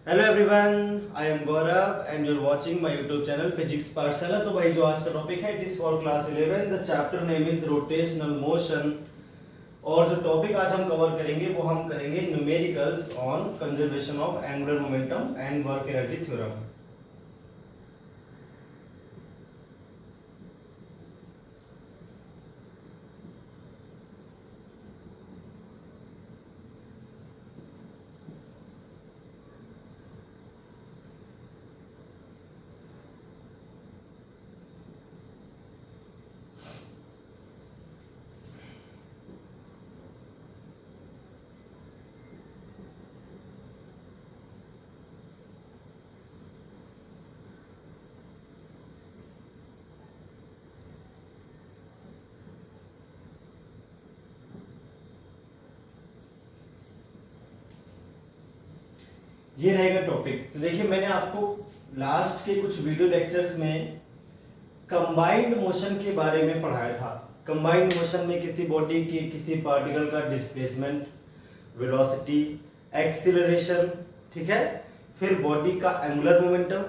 Hello everyone, I am Gaurav and you are watching my YouTube channel physics Pathshala. तो भाई जो आज का टॉपिक है it is for class 11। The chapter name is rotational motion. और जो टॉपिक आज हम कवर करेंगे वो हम करेंगे numericals on conservation of angular momentum and work energy theorem. ये रहेगा टॉपिक। तो देखिए, मैंने आपको लास्ट के कुछ वीडियो लेक्चर्स में कंबाइंड मोशन के बारे में पढ़ाया था। कंबाइंड मोशन में किसी बॉडी की किसी पार्टिकल का डिस्प्लेसमेंट, वेलोसिटी, एक्सीलरेशन, ठीक है, फिर बॉडी का एंगुलर मोमेंटम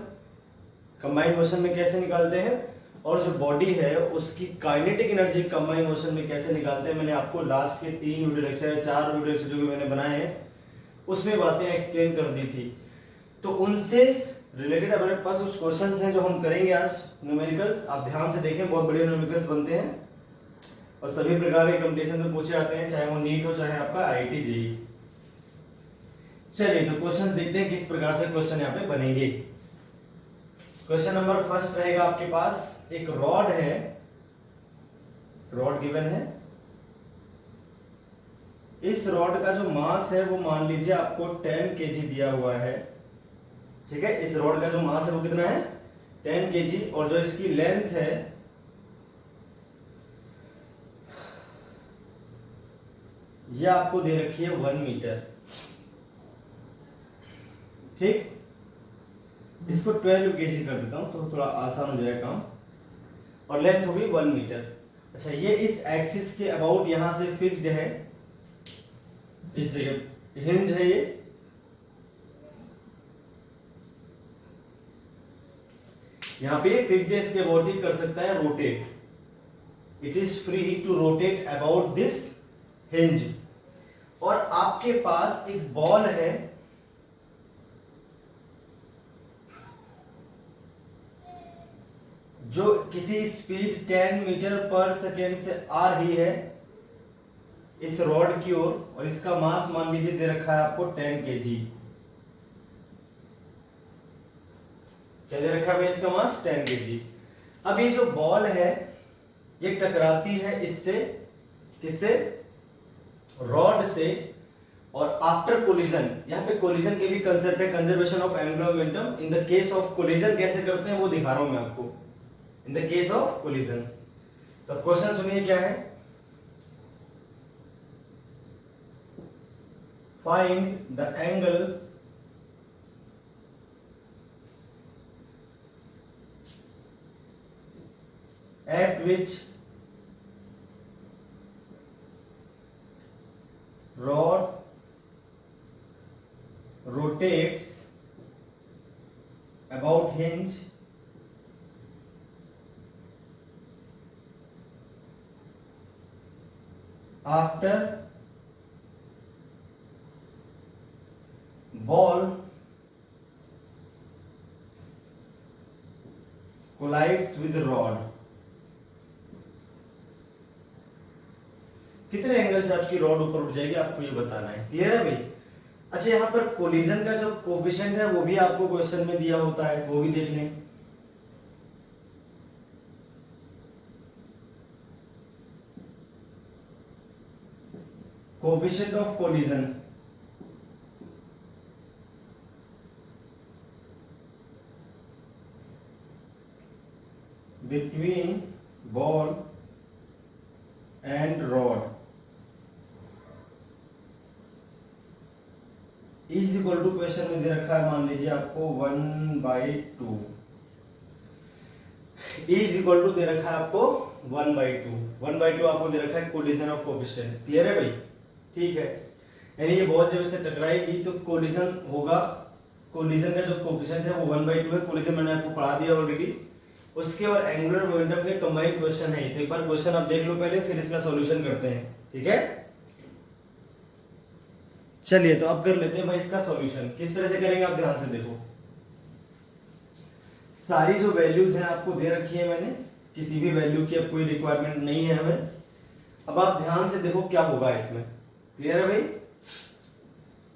कंबाइंड मोशन में कैसे निकालते हैं, और जो बॉडी है उसकी काइनेटिक एनर्जी कंबाइंड मोशन में कैसे निकालते हैं। मैंने आपको लास्ट के 3 वीडियो लेक्चर 4 वीडियो लेक्चर जो मैंने बनाए हैं उसमें बातें एक्सप्लेन कर दी थी। तो उनसे रिलेटेड हमारे पास कुछ क्वेश्चंस हैं जो हम करेंगे आज न्यूमेरिकल्स। आप ध्यान से देखें, बहुत बढ़िया न्यूमेरिकल्स बनते हैं और सभी प्रकार के कंपटीशन में पूछे जाते हैं, चाहे वो नीट हो चाहे आपका आईआईटी जेईई। चलिए तो क्वेश्चन देखते हैं किस प्रकार से क्वेश्चन यहाँ पे बनेंगे। क्वेश्चन नंबर फर्स्ट रहेगा आपके पास, एक रॉड है, रॉड गिवन है। इस रॉड का जो मास है वो मान लीजिए आपको 10 केजी दिया हुआ है, ठीक है। इस रॉड का जो मास है वो कितना है, 10 केजी, और जो इसकी लेंथ है ये आपको दे रखी है 1 मीटर, ठीक। इसको 12 केजी कर देता हूं तो थोड़ा आसान हो जाएगा काम, और लेंथ होगी 1 मीटर। अच्छा, ये इस एक्सिस के अबाउट यहां से फिक्स्ड है, इस जगह हिंज है ये। यहां पे फिक्स्ड है, इसके अबाउट ही कर सकता है rotate. It is free to rotate about this hinge. और आपके पास एक बॉल है, जो किसी स्पीड 10 मीटर पर सेकेंड से आ रही है इस रॉड की ओर, और इसका मास मान लीजिए दे रखा है आपको 10 केजी। क्या दे रखा है भाई, इसका मास 10 केजी। अब ये जो बॉल है ये टकराती है इससे, किससे, रॉड से। और आफ्टर कोलिजन, यहाँ पे कोलिजन के भी कंसेप्ट है, conservation of angular momentum. In the case of collision कैसे करते हैं वो दिखा रहा हूं मैं आपको, in the case of collision. तो क्वेश्चन सुनिए क्या है, find the angle at which rod rotates about hinge after ball collides with the rod। कितने एंगल से आपकी रॉड ऊपर उठ जाएगी आपको ये बताना है। क्लियर है भाई। अच्छा, यहां पर कोलिजन का जो कोफिशिएंट है वो भी आपको क्वेश्चन में दिया होता है, वो भी देख लें। Coefficient of collision between ball and rod is equal to, question में दे रखा है मान लीजिए आपको 1/2, इज इक्वल टू दे रखा है आपको 1/2। 1/2 आपको दे रखा है कोलिजन ऑफ कोफिशिएंट। क्लियर है भाई, ठीक है। यानी ये बॉल जब इससे टकराएगी तो कोलिजन होगा कोलिजन का जो कोफिशिएंट है वो 1/2 है, कोलिजन मैंने आपको पढ़ा दिया ऑलरेडी। उसके और एंगुलर मोमेंटम के कंबाइंड क्वेश्चन है, तो एक बार क्वेश्चन आप देख लो पहले, फिर इसका सॉल्यूशन करते हैं, ठीक है। चलिए तो अब कर लेते हैं भाई इसका सॉल्यूशन। किस तरह से करेंगे आप ध्यान से देखो। सारी जो वैल्यूज हैं आपको दे रखी है मैंने, किसी भी वैल्यू की अब कोई रिक्वायरमेंट नहीं है हमें। अब आप ध्यान से देखो क्या होगा इसमें, क्लियर है भाई।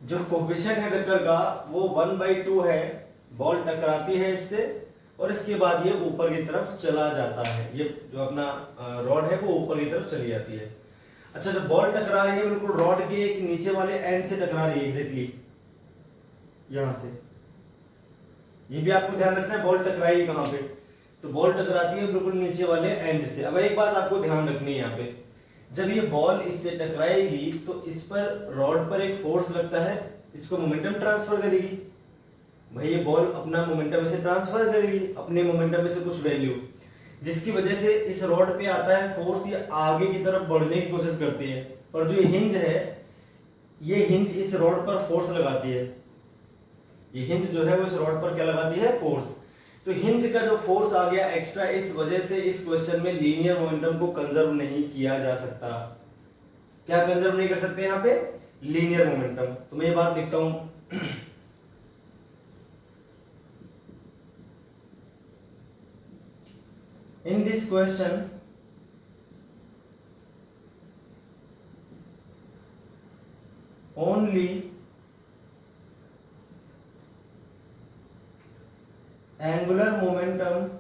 जो कोफिशिएंट है टक्कर का वो 1/2 है, बॉल टकराती है इससे और इसके बाद ये ऊपर की तरफ चला जाता है, ये जो अपना रॉड है वो ऊपर की तरफ चली जाती है। अच्छा, जब बॉल टकरा रही है बिल्कुल रॉड के एक नीचे वाले एंड से टकरा रही है, एग्जैक्टली यहां से, ये भी आपको ध्यान रखना है बॉल टकराएगी कहां पे, तो बॉल टकराती है बिल्कुल नीचे वाले एंड से। अब एक बात आपको ध्यान रखनी है यहाँ पे, जब ये बॉल इससे टकराएगी तो इस पर रॉड पर एक फोर्स लगता है, इसको मोमेंटम ट्रांसफर करेगी। भाई ये बॉल अपना मोमेंटम इसे ट्रांसफर करेगी, अपने मोमेंटम में से कुछ वैल्यू, जिसकी वजह से इस रॉड पे आता है फोर्स, ये आगे की तरफ बढ़ने की कोशिश करती है। और जो हिंज है, ये हिंज इस रॉड पर फोर्स लगाती है, ये हिंज जो है वो इस रॉड पर क्या लगाती है, फोर्स। तो हिंज का जो फोर्स आ गया एक्स्ट्रा, इस वजह से इस क्वेश्चन में लीनियर मोमेंटम को कंजर्व नहीं किया जा सकता। क्या कंजर्व नहीं कर सकते यहाँ पे, लीनियर मोमेंटम। तो मैं ये बात लिखता हूं, in this question only angular momentum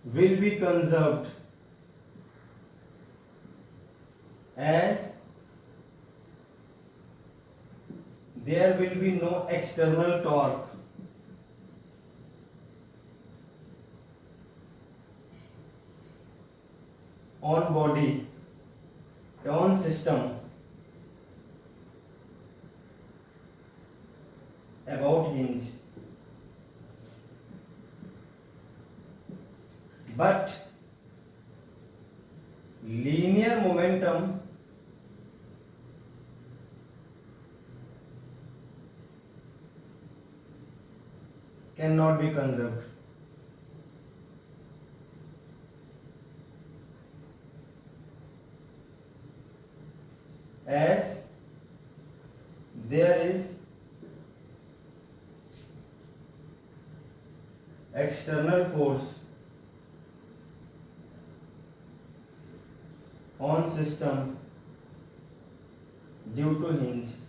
will be conserved as there will be no external torque on body, on system about hinge, but linear momentum cannot be conserved. As there is external force on system due to hinge.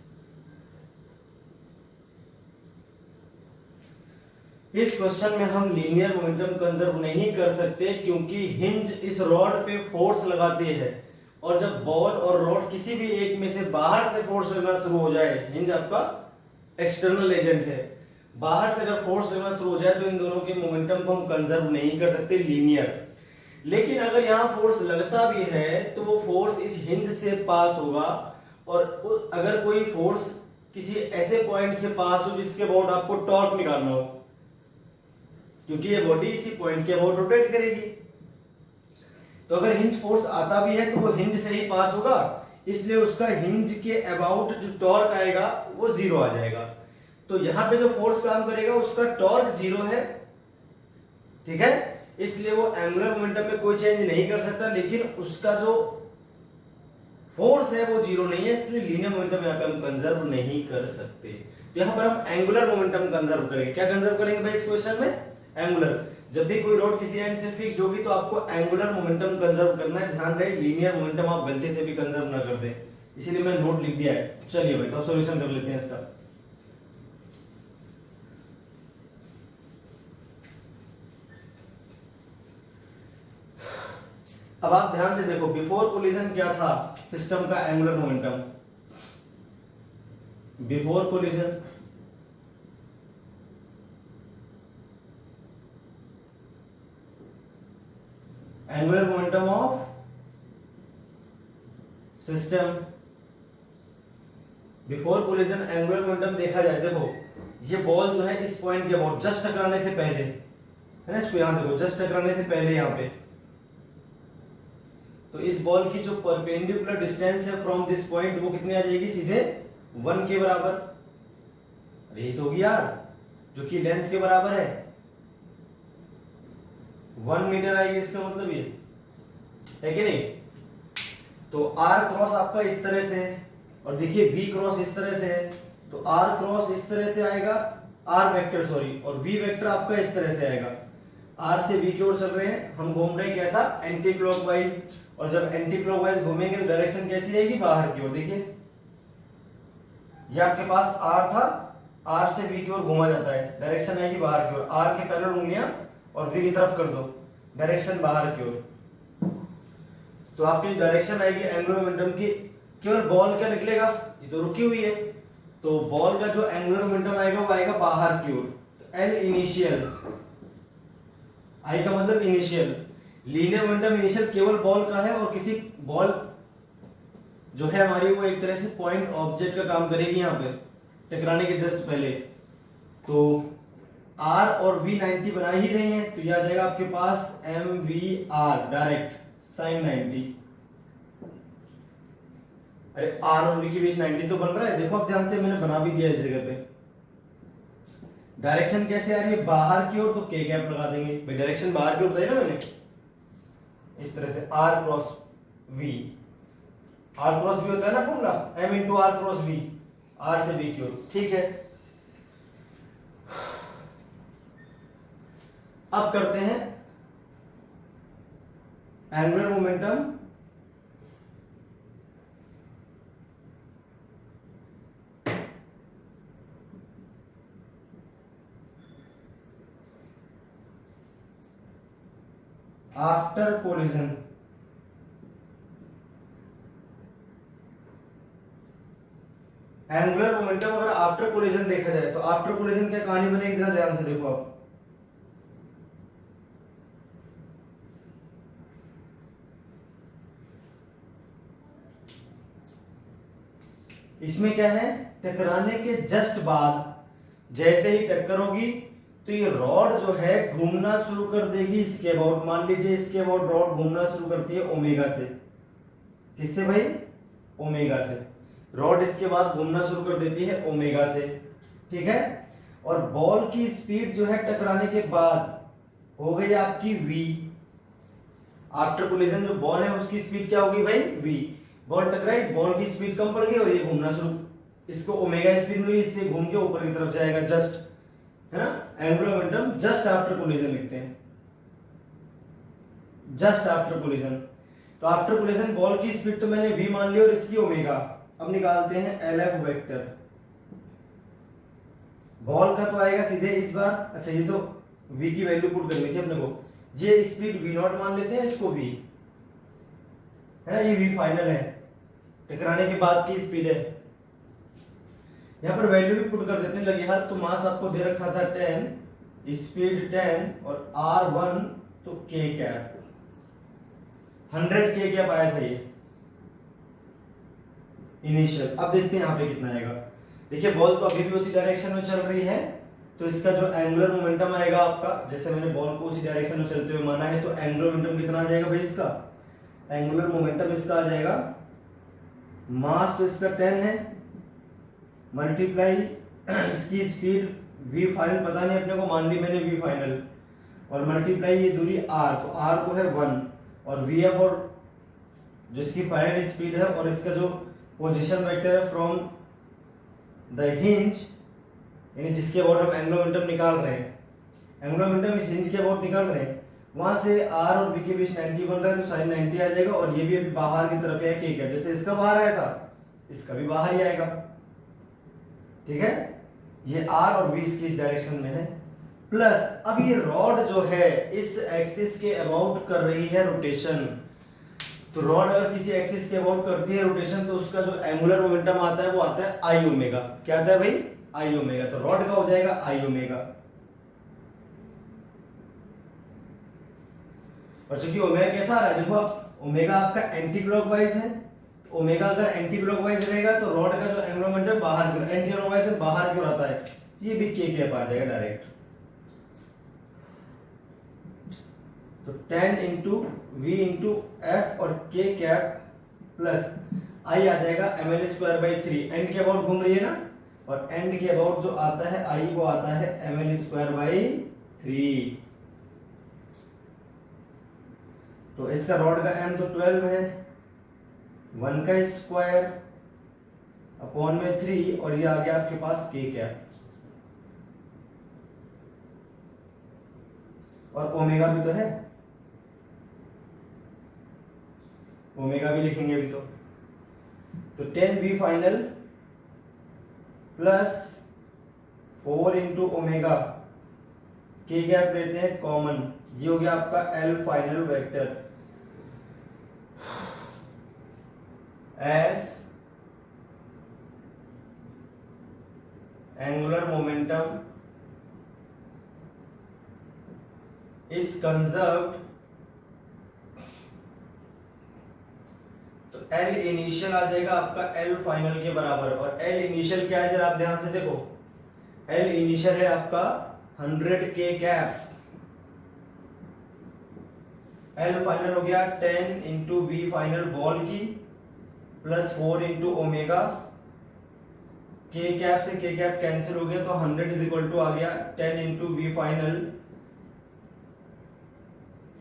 इस question में हम linear momentum conserve नहीं कर सकते क्योंकि hinge इस rod पे force लगाती है, और जब बॉल और रॉड किसी भी एक में से बाहर से फोर्स लगना शुरू हो जाए, हिंज आपका एक्सटर्नल एजेंट है, बाहर से अगर फोर्स लगना शुरू हो जाए तो इन दोनों के मोमेंटम को हम कंजर्व नहीं कर सकते लीनियर। लेकिन अगर यहाँ फोर्स लगता भी है तो वो फोर्स इस हिंज से पास होगा, और अगर कोई फोर्स किसी ऐसे पॉइंट से पास हो जिसके अबाउट आपको टॉर्क निकालना हो, क्योंकि ये बॉडी इसी पॉइंट के अबाउट रोटेट करेगी, तो अगर हिंज फोर्स आता भी है तो वो हिंज से ही पास होगा, इसलिए उसका हिंज के अबाउट जो टॉर्क आएगा वो जीरो आ जाएगा। तो यहां पे जो फोर्स काम करेगा उसका टॉर्क जीरो है, ठीक है, इसलिए वो एंगुलर मोमेंटम में कोई चेंज नहीं कर सकता, लेकिन उसका जो फोर्स है वो जीरो नहीं है, इसलिए लीनियर मोमेंटम यहाँ पे हम कंजर्व नहीं कर सकते। तो यहाँ पर हम एंगुलर मोमेंटम कंजर्व करेंगे। क्या कंजर्व करेंगे भाई इस क्वेश्चन में, एंगुलर। जब भी कोई रॉड किसी एंड से फिक्स्ड होगी तो आपको एंगुलर मोमेंटम कंजर्व करना है, ध्यान रहे लीनियर मोमेंटम आप गलती से भी कंजर्व ना कर दें, इसीलिए मैंने नोट लिख दिया है। चलिए भाई तो अब सॉल्यूशन कर लेते हैं इसका। अब आप ध्यान से देखो, बिफोर कोलिजन क्या था सिस्टम का angular momentum, before collision angular momentum of system, before collision angular momentum देखा जाए, देखो ये बॉल जो है इस पॉइंट के अबाउट जस्ट टकराने से पहले है ना, इसको यहां देखो जस्ट टकराने से पहले यहां पे, तो इस बॉल की जो परपेंडिकुलर डिस्टेंस है फ्रॉम दिस पॉइंट वो कितनी आ जाएगी, सीधे 1 के बराबर। अरे ये तो होगी यार, जो कि लेंथ के बराबर है, 1 मीटर आएगी, इसका मतलब ये है कि नहीं। तो r क्रॉस आपका इस तरह से है और देखिए v क्रॉस इस तरह से है, तो r क्रॉस इस तरह से आएगा, r वेक्टर सॉरी, और v वेक्टर आपका इस तरह से आएगा। r से v की ओर चल रहे हैं, हम घूम रहे हैं कैसा, एंटी क्लॉकवाइज, और जब एंटी क्लॉकवाइज घूमेंगे तो डायरेक्शन कैसी रहेगी, बाहर की ओर। देखिए ये आपके पास r था, r से v की ओर घुमा जाता है, डायरेक्शन आएगी बाहर की ओर, r के पैरेलल उंगलियां और v की तरफ कर दो, डायरेक्शन बाहर की ओर। तो आपकी डायरेक्शन आएगी एंगुलर मोमेंटम की, केवल बॉल क्या निकलेगा, ये तो रुकी हुई है, तो बॉल का जो एंगुलर मोमेंटम आएगा वो आएगा बाहर की ओर। तो एल इनिशियल, आई का मतलब इनिशियल, लीनियर मोमेंटम इनिशियल केवल बॉल का है, और किसी बॉल जो है हमारी वो एक तरह से पॉइंट ऑब्जेक्ट का काम करेगी यहाँ पे टकराने के जस्ट पहले। तो r और v 90 बना ही रहे हैं, तो यह आ जाएगा आपके पास mvr डायरेक्ट sin 90। अरे r और v के बीच 90 तो बन रहा है, देखो अब ध्यान से, मैंने बना भी दिया इस जगह पे। डायरेक्शन कैसे आ रही है, बाहर की ओर, तो k कैप लगा देंगे भाई, डायरेक्शन बाहर की ओर बताई ना मैंने, इस तरह से r cross v, r cross v होता है ना formula, m into r cross v, r से v की ओर, ठीक है। अब करते हैं angular momentum after collision. Angular momentum अगर आफ्टर कोलिजन देखा जाए तो आफ्टर कोलिजन क्या कहानी बनेगी, जरा ध्यान से देखो आप। इसमें क्या है, टकराने के जस्ट बाद जैसे ही टक्कर होगी तो ये रॉड जो है घूमना शुरू कर देगी इसके अबाउट। मान लीजिए इसके अबाउट रॉड घूमना शुरू करती है ओमेगा से, किससे भाई, ओमेगा से। रॉड इसके बाद घूमना शुरू कर देती है ओमेगा से, ठीक है। और बॉल की स्पीड जो है टकराने के बाद हो गई आपकी v। आफ्टर कोलिजन जो बॉल है उसकी स्पीड क्या होगी भाई, v। बॉल टकराई, बॉल की स्पीड कम पड़ गई और ये घूमना शुरू, इसको ओमेगा स्पीड मिली, इससे घूम के ऊपर की तरफ जाएगा जस्ट, है ना। Angular momentum just after collision लिखते हैं, जस्ट आफ्टर कोलिजन। तो आफ्टर कोलिजन बॉल की स्पीड तो मैंने v मान ली और इसकी ओमेगा। अब निकालते हैं LF वेक्टर। बॉल का तो आएगा सीधे इस बार, अच्छा ये तो v की वैल्यू पुट करनी थी अपने को, ये स्पीड v0 मान लेते हैं, इसको v है ना, ये v फाइनल है, टकराने के बाद की स्पीड है। यहाँ पर वैल्यू भी पुट कर देते हैं लगे हाथ। तो मास आपको दे रखा था 10, स्पीड 10 और r1 तो k कैप 100 k कैप आया था ये इनिशियल। अब देखते हैं यहाँ पे कितना आएगा। देखिए बॉल तो अभी भी उसी डायरेक्शन में चल रही है, तो इसका जो एंगुलर मोमेंटम आएगा आपका, जैसे मैंने बॉल को उसी डायरेक्शन में चलते हुए माना है, तो एंगुलर मोमेंटम कितना आ जाएगा भाई इसका, एंगुलर मोमेंटम इसका आ जाएगा, मास तो इसका 10 है, मल्टीप्लाई इसकी स्पीड v फाइनल पता नहीं अपने को, मान ली मैंने v फाइनल, और मल्टीप्लाई ये दूरी r, तो r को है 1, और vf और जिसकी फाइनल स्पीड है और इसका जो पोजीशन वेक्टर है फ्रॉम द हिंज, यानी जिसके अबाउट हम एंगुलर मोमेंटम निकाल रहे हैं, एंगुलर मोमेंटम इस हिंज के अबाउट निकाल रहे हैं, वहां से r और v के बीच 90 बन रहा है, तो sin 90 आ जाएगा। और ये भी अभी बाहर की तरफ है k कैप, जैसे इसका बाहर आया था इसका भी बाहर ही आएगा, ठीक है। ये r और v इसकी इस डायरेक्शन में है, प्लस अब ये रॉड जो है इस एक्सिस के अबाउट कर रही है रोटेशन। तो रॉड अगर किसी एक्सिस के अबाउट करती है रोटेशन, तो उसका जो एंगुलर मोमेंटम आता है वो आता है आई ओमेगा। क्या आता है भाई, आई ओमेगा। तो रॉड का हो जाएगा आई ओमेगा, और चूंकि ओमेगा कैसा आ रहा है देखो आप, ओमेगा आपका एंटी क्लॉकवाइज है, तो ओमेगा अगर एंटी क्लॉकवाइज रहेगा तो रॉड का जो एंगुलर मोमेंटम बाहर की ओर, एंटी क्लॉकवाइज से बाहर की ओर आता है, ये भी के कैप आ जाएगा डायरेक्ट। तो 10 इंटू वी इंटू एफ और के कैप प्लस आई आ जाएगा ml स्क्वायर बाई 3। एंड के अबाउट घूम रही है ना, और एंड के अबाउट जो आता है आई वो आता है ml स्क्वायर बाई 3। तो इसका रॉड का m तो 12 है, 1 का स्क्वायर अपॉन में 3 और ये आ गया आपके पास के कैप, और ओमेगा भी तो है, ओमेगा भी लिखेंगे अभी तो 10 V final plus 4 into omega, के गैप लेते हैं कॉमन, ये हो गया आपका L final vector as angular momentum is conserved. तो एल इनिशियल आ जाएगा आपका एल फाइनल के बराबर, और एल इनिशियल क्या है जरा आप ध्यान से देखो, एल इनिशियल है आपका 100 के कैप, एल फाइनल हो गया 10 इंटू वी फाइनल बॉल की प्लस 4 इंटू ओमेगा, के कैप से के कैप कैंसिल हो गया तो 100 इज इक्वल टू आ गया 10 इंटू वी फाइनल।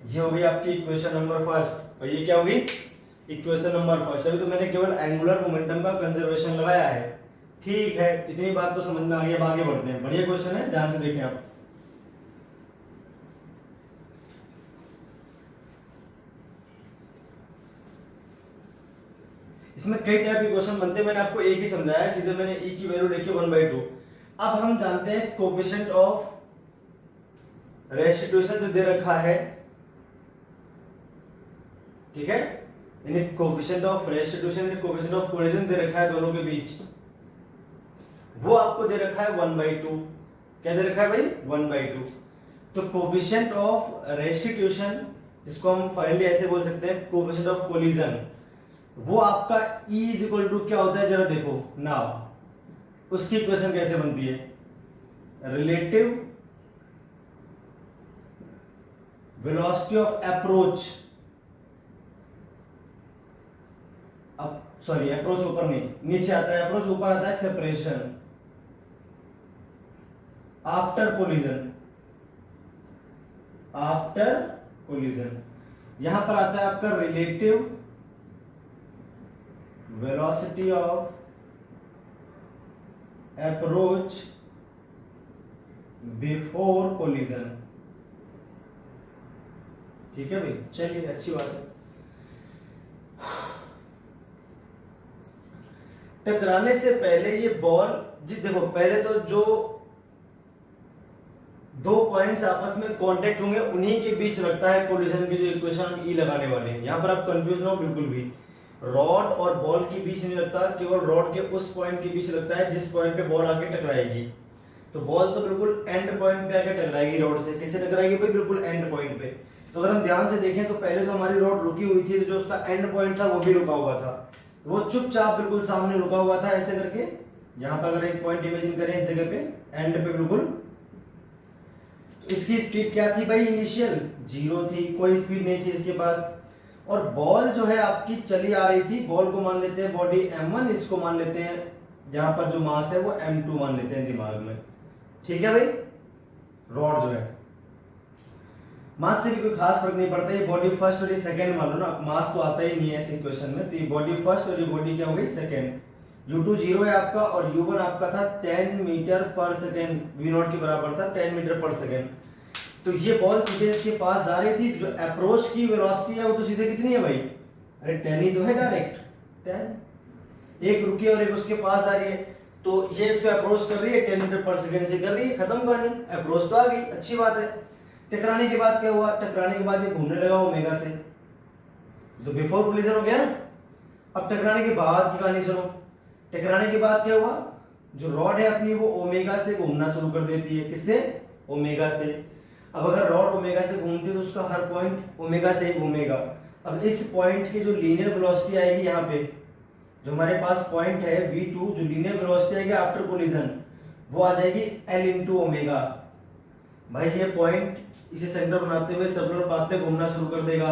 ये हो गई आपकी इक्वेशन नंबर फर्स्ट, और ये क्या होगी इक्वेशन नंबर फर्स्ट। अभी तो मैंने केवल एंगुलर मोमेंटम का कंजर्वेशन लगाया है, ठीक है, इतनी बात तो समझ में आ गई। अब आगे बढ़ते हैं, बढ़िया क्वेश्चन है, ध्यान से देखें आप। इसमें कई टाइप के क्वेश्चन बनते हैं, मैंने आपको एक ही समझाया है, सीधे मैंने e की वैल्यू लिखी 1/2। अब हम जानते हैं कोफिशिएंट ऑफ रेस्टिट्यूशन जो दे रखा है, ठीक है, यानी कोफिशिएंट ऑफ रेस्टिट्यूशन यानी कोफिशिएंट ऑफ कोलिजन दे रखा है दोनों के बीच, वो आपको दे रखा है 1/2। क्या दे रखा है भाई 1/2। तो कोफिशिएंट ऑफ रेस्टिट्यूशन, जिसको हम फाइनली ऐसे बोल सकते हैं कोफिशिएंट ऑफ कोलिजन, वो आपका E इज इक्वल टू क्या होता है जरा देखो नाउ, उसकी इक्वेशन कैसे बनती है, रिलेटिव वेलोसिटी ऑफ अप्रोच, अब सॉरी अप्रोच ऊपर नहीं नीचे आता है, अप्रोच ऊपर आता है, separation after collision, after collision यहां पर आता है आपका relative velocity of approach before collision. ठीक है भाई, चलिए अच्छी बात है। टकराने से पहले ये बॉल जी देखो, पहले तो जो दो पॉइंट्स आपस में कांटेक्ट होंगे उन्हीं के बीच लगता है कोलिजन की जो इक्वेशन हम ई लगाने वाले हैं। यहां पर आप कंफ्यूज ना हो बिल्कुल भी, रॉड और बॉल के बीच नहीं लगता, केवल रॉड के उस पॉइंट के बीच लगता है जिस पॉइंट पे बॉल आके टकराएगी। तो बॉल तो बिल्कुल एंड पॉइंट पे आके टकराएगी रॉड से, किससे टकराएगी भाई बिल्कुल एंड पॉइंट पे। तो अगर हम ध्यान से देखें तो पहले तो हमारी रॉड रुकी हुई थी, तो जो उसका एंड पॉइंट था वो भी रुका हुआ था, वो चुपचाप बिल्कुल सामने रुका हुआ था ऐसे करके। यहाँ पर अगर एक पॉइंट इमेजिन करें इस जगह पे एंड पे बिल्कुल, इसकी स्पीड क्या थी भाई इनिशियल 0 थी, कोई स्पीड नहीं थी इसके पास, और बॉल जो है आपकी चली आ रही थी। बॉल को मान लेते हैं बॉडी m1, इसको मान लेते हैं यहाँ पर जो मास है वो m2 मान लेते हैं दिमाग में, ठीक है भाई। रॉड जो है मास से भी कोई खास फर्क नहीं पड़ता, ये बॉडी फर्स्ट और ये सेकंड मान लो ना, मास तो आता ही नहीं है इस इक्वेशन में, तो ये बॉडी फर्स्ट और ये बॉडी क्या हो गई सेकंड। u2 0 है आपका और u1 आपका था 10 मीटर पर सेकंड, v0 के बराबर था 10 मीटर पर सेकंड। तो ये बॉल सीधे इसके पास जा रही थी, जो अप्रोच की वेलोसिटी है वो तो सीधे कितनी है भाई, अरे 10 ही तो है डायरेक्ट 10, एक रुकी और एक उसके पास आ रही है, तो ये इस पे अप्रोच कर रही है 10 मीटर पर सेकंड से कर रही है, खत्म कहानी, अप्रोच तो आ गई, अच्छी बात है। टकराने के बाद क्या हुआ, टकराने के बाद ये घूमने लगा ओमेगा से, तो बिफोर कोलिजन हो गया ना। अब टकराने के बाद की कहानी सुनो, टकराने के बाद क्या हुआ, जो रॉड है अपनी वो ओमेगा से घूमना शुरू कर देती है, किससे ओमेगा से। अब अगर रॉड ओमेगा से घूमती है तो उसका हर पॉइंट ओमेगा से ही घूमेगा। अब इस पॉइंट की जो लीनियर वेलोसिटी आएगी यहाँ पे, जो हमारे पास पॉइंट है v2, जो लीनियर वेलोसिटी आएगी आफ्टर कोलिजन, वो आ जाएगी l इंटू ओमेगा भाई ये पॉइंट इसे सेंटर बनाते हुए सर्कुलर पाथ पे घूमना शुरू कर देगा,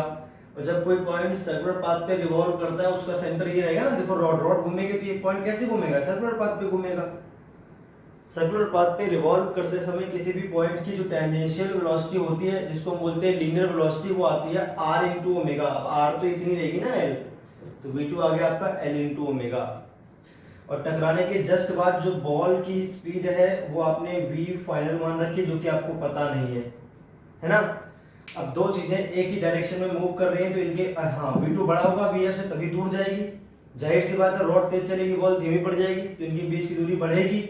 और जब कोई पॉइंट सर्कुलर पाथ पे रिवॉल्व करता है उसका सेंटर ये रहेगा ना, देखो रॉड रॉड घूमेगी तो ये पॉइंट कैसे घूमेगा, सर्कुलर पाथ पे घूमेगा। सर्कुलर पाथ पे रिवॉल्व करते समय किसी भी पॉइंट की जो टेंजेंशियल वेलोसिटी होती है, जिसको हम बोलते हैं लीनियर वेलोसिटी, वो आती है r इंटू ओमेगा। r तो इतनी रहेगी ना l, तो v2 आ गया आपका l इंटू ओमेगा। और टकराने के जस्ट बाद जो बॉल की स्पीड है वो आपने v फाइनल मान रखी, जो कि आपको पता नहीं है ना। अब दो चीजें एक ही डायरेक्शन में मूव कर रही हैं तो इनके हाँ v2 बड़ा होगा vf से, तभी दूर जाएगी। जाहिर सी बात है रॉड तेज चलेगी, बॉल धीमी पड़ जाएगी, तो इनकी बीच की दूरी बढ़ेगी,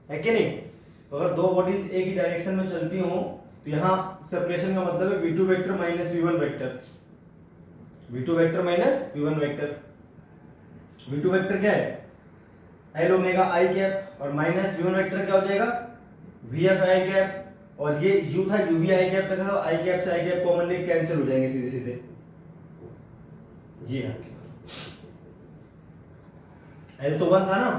है कि नहीं। तो अगर दो बॉडीज एक ही डायरेक्शन में चलती हों तो यहाँ सेपरेशन का मतलब है v2 vector minus v1 vector, v2 vector minus v1 vector. v2 vector क्या है, l ओमेगा आई कैप, और माइनस v1 वेक्टर क्या हो जाएगा, vf आई कैप। और ये u था, u भी आई कैप पे था, तो आई कैप से आई कैप कॉमनली कैंसिल हो जाएंगे सीधे सीधे। जी हाँ, l तो 1 था ना,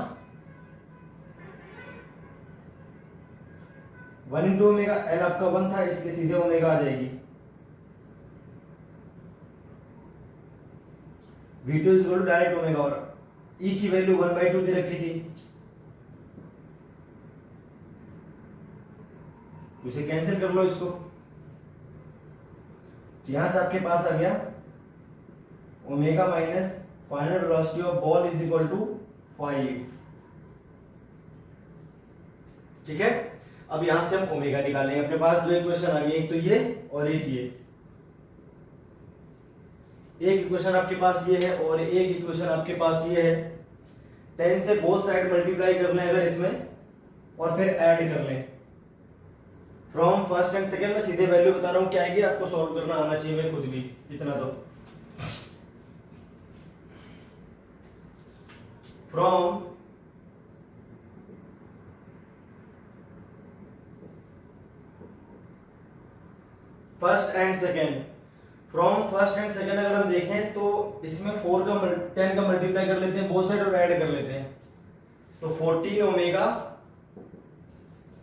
1 इंटू ओमेगा, एल आपका 1 था, इसके सीधे ओमेगा आ जाएगी। v2 is equal to direct omega, और e की वैल्यू 1/2 दे रखी थी, इसे कैंसिल कर लो इसको। यहां से आपके पास आ गया omega minus final velocity of ball is equal to 5। ठीक है, अब यहां से हम ओमेगा निकालेंगे। अपने पास दो इक्वेशन आ गई, एक तो ये और एक ये। एक इक्वेशन आपके पास ये है और एक इक्वेशन आपके पास ये है। 10 से बोथ साइड मल्टीप्लाई कर लें अगर इसमें, और फिर ऐड कर लें फ्रॉम फर्स्ट एंड सेकंड। में सीधे वैल्यू बता रहा हूं क्या आएगी, आपको सॉल्व करना आना चाहिए, मैं खुद भी इतना तो। From first and second, from first and second अगर हम देखें तो इसमें 10 का मल्टीप्लाई कर लेते हैं बोथ साइड और ऐड कर लेते हैं, तो 14 ओमेगा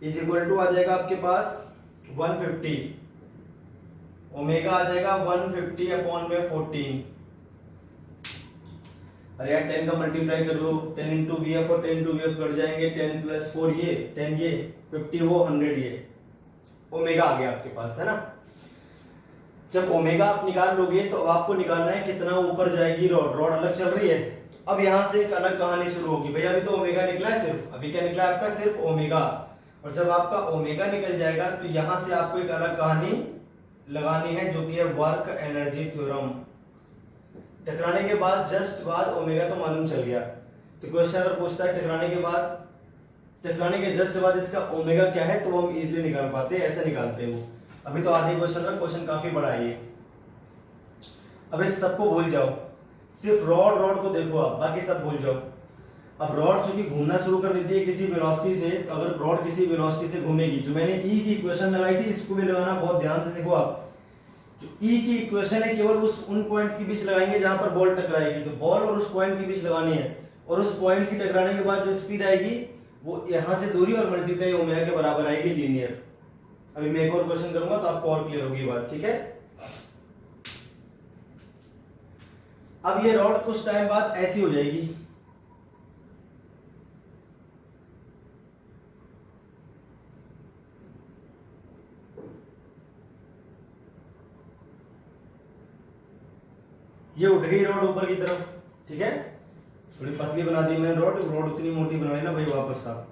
इज इक्वल टू आ जाएगा आपके पास 150। ओमेगा आ जाएगा 150 अपॉन में 14। अरे यार 10 का मल्टीप्लाई कर लो, 10 इंटू वी एफ और 10 इंटू वी एफ कट जाएंगे, 10 प्लस 4 ये 10 ये 50 वो 100 ये ओमेगा आ गया आपके पास, है ना। जब ओमेगा आप निकाल लोगे तो अब आपको निकालना है कितना ऊपर जाएगी रॉड, रॉड अलग चल रही है। अब यहां से एक अलग कहानी शुरू होगी, भैया अभी तो ओमेगा निकला है सिर्फ, अभी क्या निकला है आपका, सिर्फ ओमेगा। और जब आपका ओमेगा निकल जाएगा तो यहां से आपको एक अलग कहानी लगानी है, जो कि है वर्क एनर्जी थ्योरम। टकराने के बाद जस्ट बाद ओमेगा तो मालूम चल गया, तो क्वेश्चन अगर पूछता है टकराने के बाद, टकराने के जस्ट बाद इसका ओमेगा क्या है, तो वो हम इजीली निकाल पाते हैं, ऐसे निकालते हैं वो। अभी तो आधे क्वेश्चन का, क्वेश्चन काफी बड़ा है ये। अब इस सबको भूल जाओ, सिर्फ रॉड रॉड को देखो आप, बाकी सब भूल जाओ। अब रॉड चूंकि घूमना शुरू कर देती है किसी वेलोसिटी से, तो अगर रॉड किसी वेलोसिटी से घूमेगी, जो मैंने ई की इक्वेशन लगाई थी, इसको भी लगाना बहुत ध्यान से देखो आप। जो ई की इक्वेशन है केवल उन पॉइंट्स के बीच लगाएंगे जहां पर बॉल टकराएगी, तो बॉल और उस पॉइंट के बीच लगानी है, और उस पॉइंट की टकराने के बाद जो स्पीड आएगी वो यहां से दूरी और मल्टीप्लाई ओमेगा के बराबर आएगी, लीनियर। अभी मैं एक और क्वेश्चन करूंगा तो आपको और क्लियर होगी बात, ठीक है। अब ये रॉड कुछ टाइम बाद ऐसी हो जाएगी, ये उठ गई रॉड ऊपर की तरफ, ठीक है। थोड़ी पतली बना दी मैंने रॉड, रॉड उतनी मोटी बना ली ना भाई, वापस सा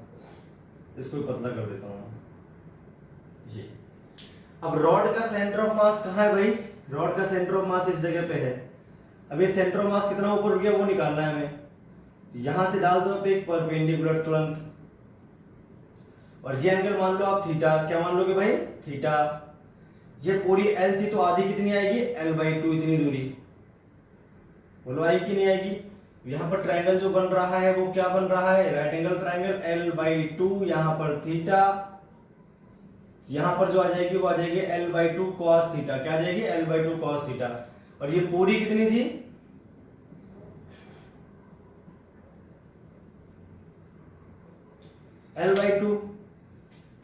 इसको पतला कर देता हूं जी। अब रॉड का सेंटर ऑफ मास कहाँ है भाई, रॉड का सेंटर ऑफ मास इस जगह पे है। अब ये सेंटर ऑफ मास कितना ऊपर उठ गया वो निकालना है हमें, यहां से डाल दो आप एक परपेंडिकुलर तुरंत, और ये एंगल मान लो आप थीटा, क्या मान लोगे भाई, थीटा। ये पूरी एल थी तो आधी कितनी आएगी, l/2 इतनी दूरी, बोलो आएगी कि नहीं आएगी। यहाँ पर ट्रायंगल जो बन रहा है वो क्या बन रहा है, राइट एंगल ट्रायंगल, l/2, यहाँ पर थीटा, यहाँ पर जो आ जाएगी वो आ जाएगी l/2 cos थीटा, क्या आ जाएगी, l/2 cos थीटा। और ये पूरी कितनी थी, l/2,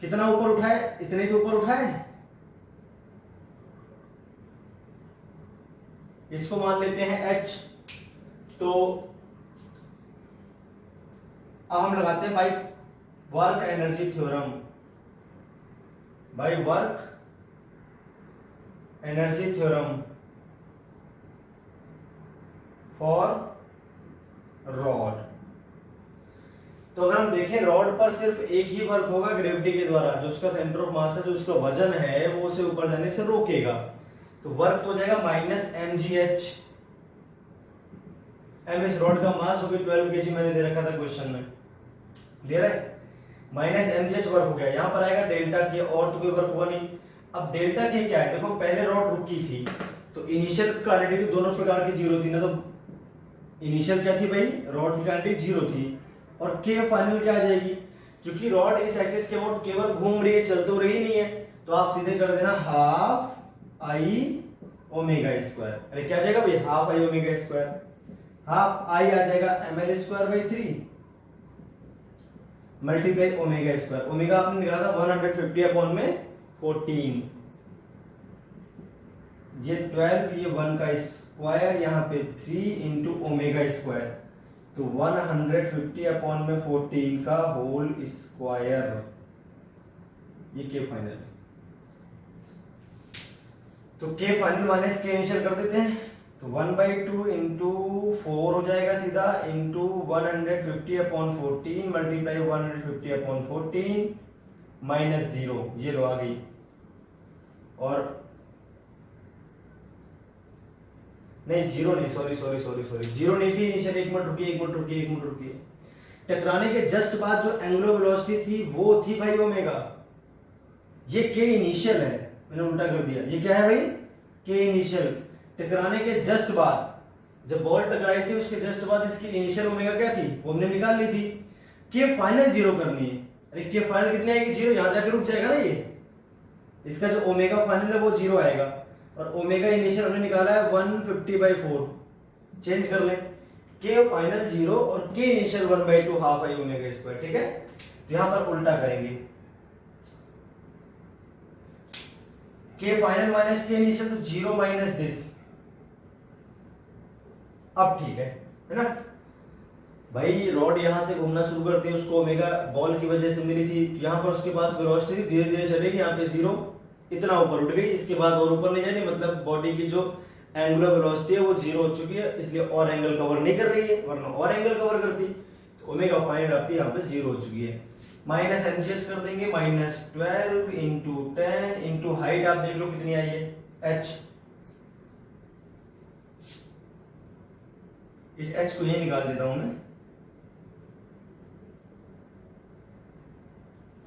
कितना ऊपर उठाए, इतने तो ऊपर उठाए, इसको मान लेते हैं h। तो अब हम लगाते हैं भाई वर्क एनर्जी थ्योरम, भाई work energy theorem for rod. तो अगर हम देखें रॉड पर सिर्फ एक ही वर्क होगा ग्रेविटी के द्वारा, जो उसका सेंटर ऑफ मास है, जो उसका वजन है वो उसे ऊपर जाने से रोकेगा। तो वर्क तो हो जाएगा माइनस mgh। m इस रॉड का मास होगी 12 kg, मैंने दे रखा था क्वेश्चन में, क्लियर है। माइनस mgh वर्क हो गया, यहां पर आएगा डेल्टा के, और तो कोई वर्क हुआ नहीं। अब डेल्टा के क्या है, देखो पहले रॉड रुकी थी तो इनिशियल क्वांटिटी दोनों प्रकार की जीरो थी ना, तो इनिशियल क्या थी भाई, रॉड की क्वांटिटी जीरो थी, और के फाइनल क्या आ जाएगी, क्योंकि रॉड इस एक्सिस के अबाउट केवल घूम रही है, चल तो रही नहीं है, तो आप सीधे कर देना हाफ आई ओमेगा स्क्वायर। अरे क्या आ जाएगा भाई, half I omega square, half I आ जाएगा ml square by 3 multiply omega square. Omega आपने निकाला था 150 अपॉन में 14, ये 12, ये 1 का स्क्वायर, यहाँ पे 3 इंटू ओमेगा स्क्वायर, तो 150 अपॉन में 14 का होल स्क्वायर, ये के फाइनल है। तो के फाइनल माइनस के इनिशियल कर देते हैं, तो 1/2 इंटू 4 हो जाएगा सीधा, into 150 upon 14 multiply 150 upon 14 minus 0, ये लो आ गई। और नहीं जीरो नहीं, सॉरी जीरो नहीं थी इनिशियल, एक मिनट रुकिए। टकराने के जस्ट बाद जो एंगुलर वेलोसिटी थी वो थी भाई ओमेगा, ये के इनिशियल है, मैंने उल्टा कर दिया, ये क्या है भाई, के इनिशियल। टकराने के जस्ट बाद जब बॉल टकराई थी उसके जस्ट बाद इसकी इनिशियल ओमेगा क्या थी, वो हमने निकाल ली थी। के फाइनल जीरो करनी है, अरे के फाइनल कितनी आएगी, जीरो, यहां जाकर रुक जाएगा ना ये, इसका जो ओमेगा फाइनल है वो जीरो आएगा, और ओमेगा इनिशियल हमने निकाला है 150/4, चेंज कर ले, के फाइनल जीरो और के initial 1/2 half I omega square, ठीक है। तो यहां पर उल्टा करेंगे, के फाइनल माइनस के इनिशियल, तो जीरो माइनस दिस, अब ठीक है ना भाई। रॉड यहां से घूमना शुरू करती है, उसको ओमेगा बॉल की वजह से मिली थी, यहां पर उसके पास वेलोसिटी धीरे धीरे चलेगी, यहाँ पे जीरो, इतना ऊपर उठ गई, इसके बाद और ऊपर नहीं जानी, मतलब बॉडी की जो एंगुलर वेलोसिटी है वो जीरो हो चुकी है, इसलिए और एंगल कवर नहीं कर रही है, वरना और एंगल कवर करती। तो ओमेगा फाइनल आपकी यहाँ पे जीरो हो चुकी है। माइनस एमजीएस कर देंगे, माइनस 12 इंटू 10 इंटू हाइट आप देख लो कितनी आई है, h, इस h को यही निकाल देता हूं मैं,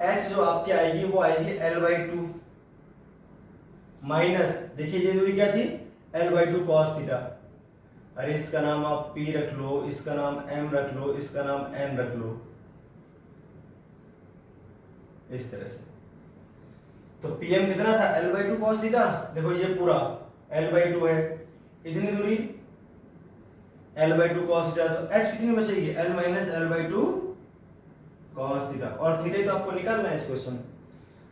h जो आपकी आएगी वो आएगी L/2 माइनस, देखिए ये दूरी क्या थी, L/2 cos थीटा। अरे इसका नाम आप P रख लो, इसका नाम M रख लो, इसका नाम N रख लो, इस तरह से। तो PM कितना था, L/2 cos थीटा, देखो ये पूरा L/2 है, इतनी दूरी L/2 cos थीटा, तो h कितनी बचेगी, L minus L/2 cos theta, और थीटा तो आपको निकालना है इस क्वेश्चन में,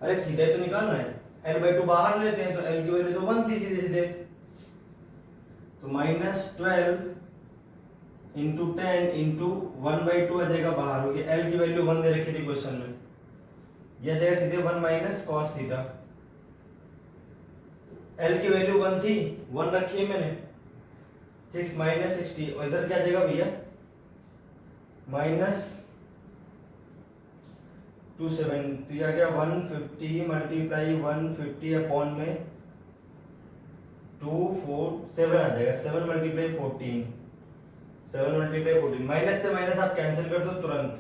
अरे थीटा तो निकालना है, L/2 बाहर लेते हैं तो L की वैल्यू तो 1 थी सीधे सीधे, तो माइनस 12 इंटू 10 इंटू 1/2 आ जाएगा बाहर, हो गया L की वैल्यू 1 दे रखी थी क्वेश्चन में, यह जाएगा सीधे 1 माइनस cos थीटा, L की वैल्यू 1 थी, 1 रखी है मैंने, 6 माइनस 60, और इधर क्या जाएगा भैया, माइनस 27, तो यह आ गया 150 मल्टीप्लाई 150 अपॉन में 247 आ जाएगा, 7 मल्टीप्लाई 14, 7 मल्टीप्लाई 14, माइनस से माइनस आप कैंसिल कर दो तुरंत,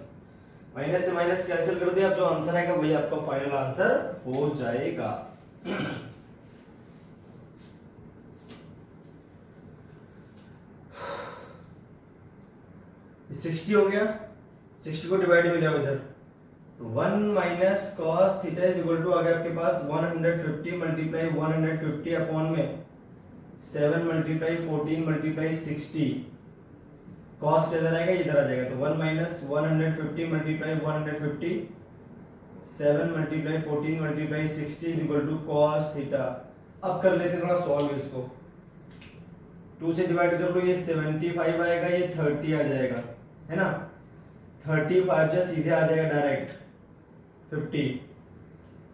माइनस से माइनस कैंसिल कर दिया, अब जो आंसर आएगा वही आपका फाइनल आंसर हो जाएगा। 60 हो गया, 60 को डिवाइड में जाओ इधर, तो 1 minus cos theta is equal to आ गया आपके पास 150 मल्टीप्लाई 150 अपॉन में 7 मल्टीप्लाई 14 मल्टीप्लाई 60, कॉस इधर आएगा, इधर आ जाएगा, तो 1 minus 150 multiply 150 7 multiply 14 multiply 60 is equal to cos theta. अब कर लेते हैं थोड़ा सॉल्व इसको। 2 से डिवाइड कर लो, ये 75 आएगा, ये 30 आ जाएगा, है ना। 35 जा सीधे आ जाएगा डायरेक्ट 50।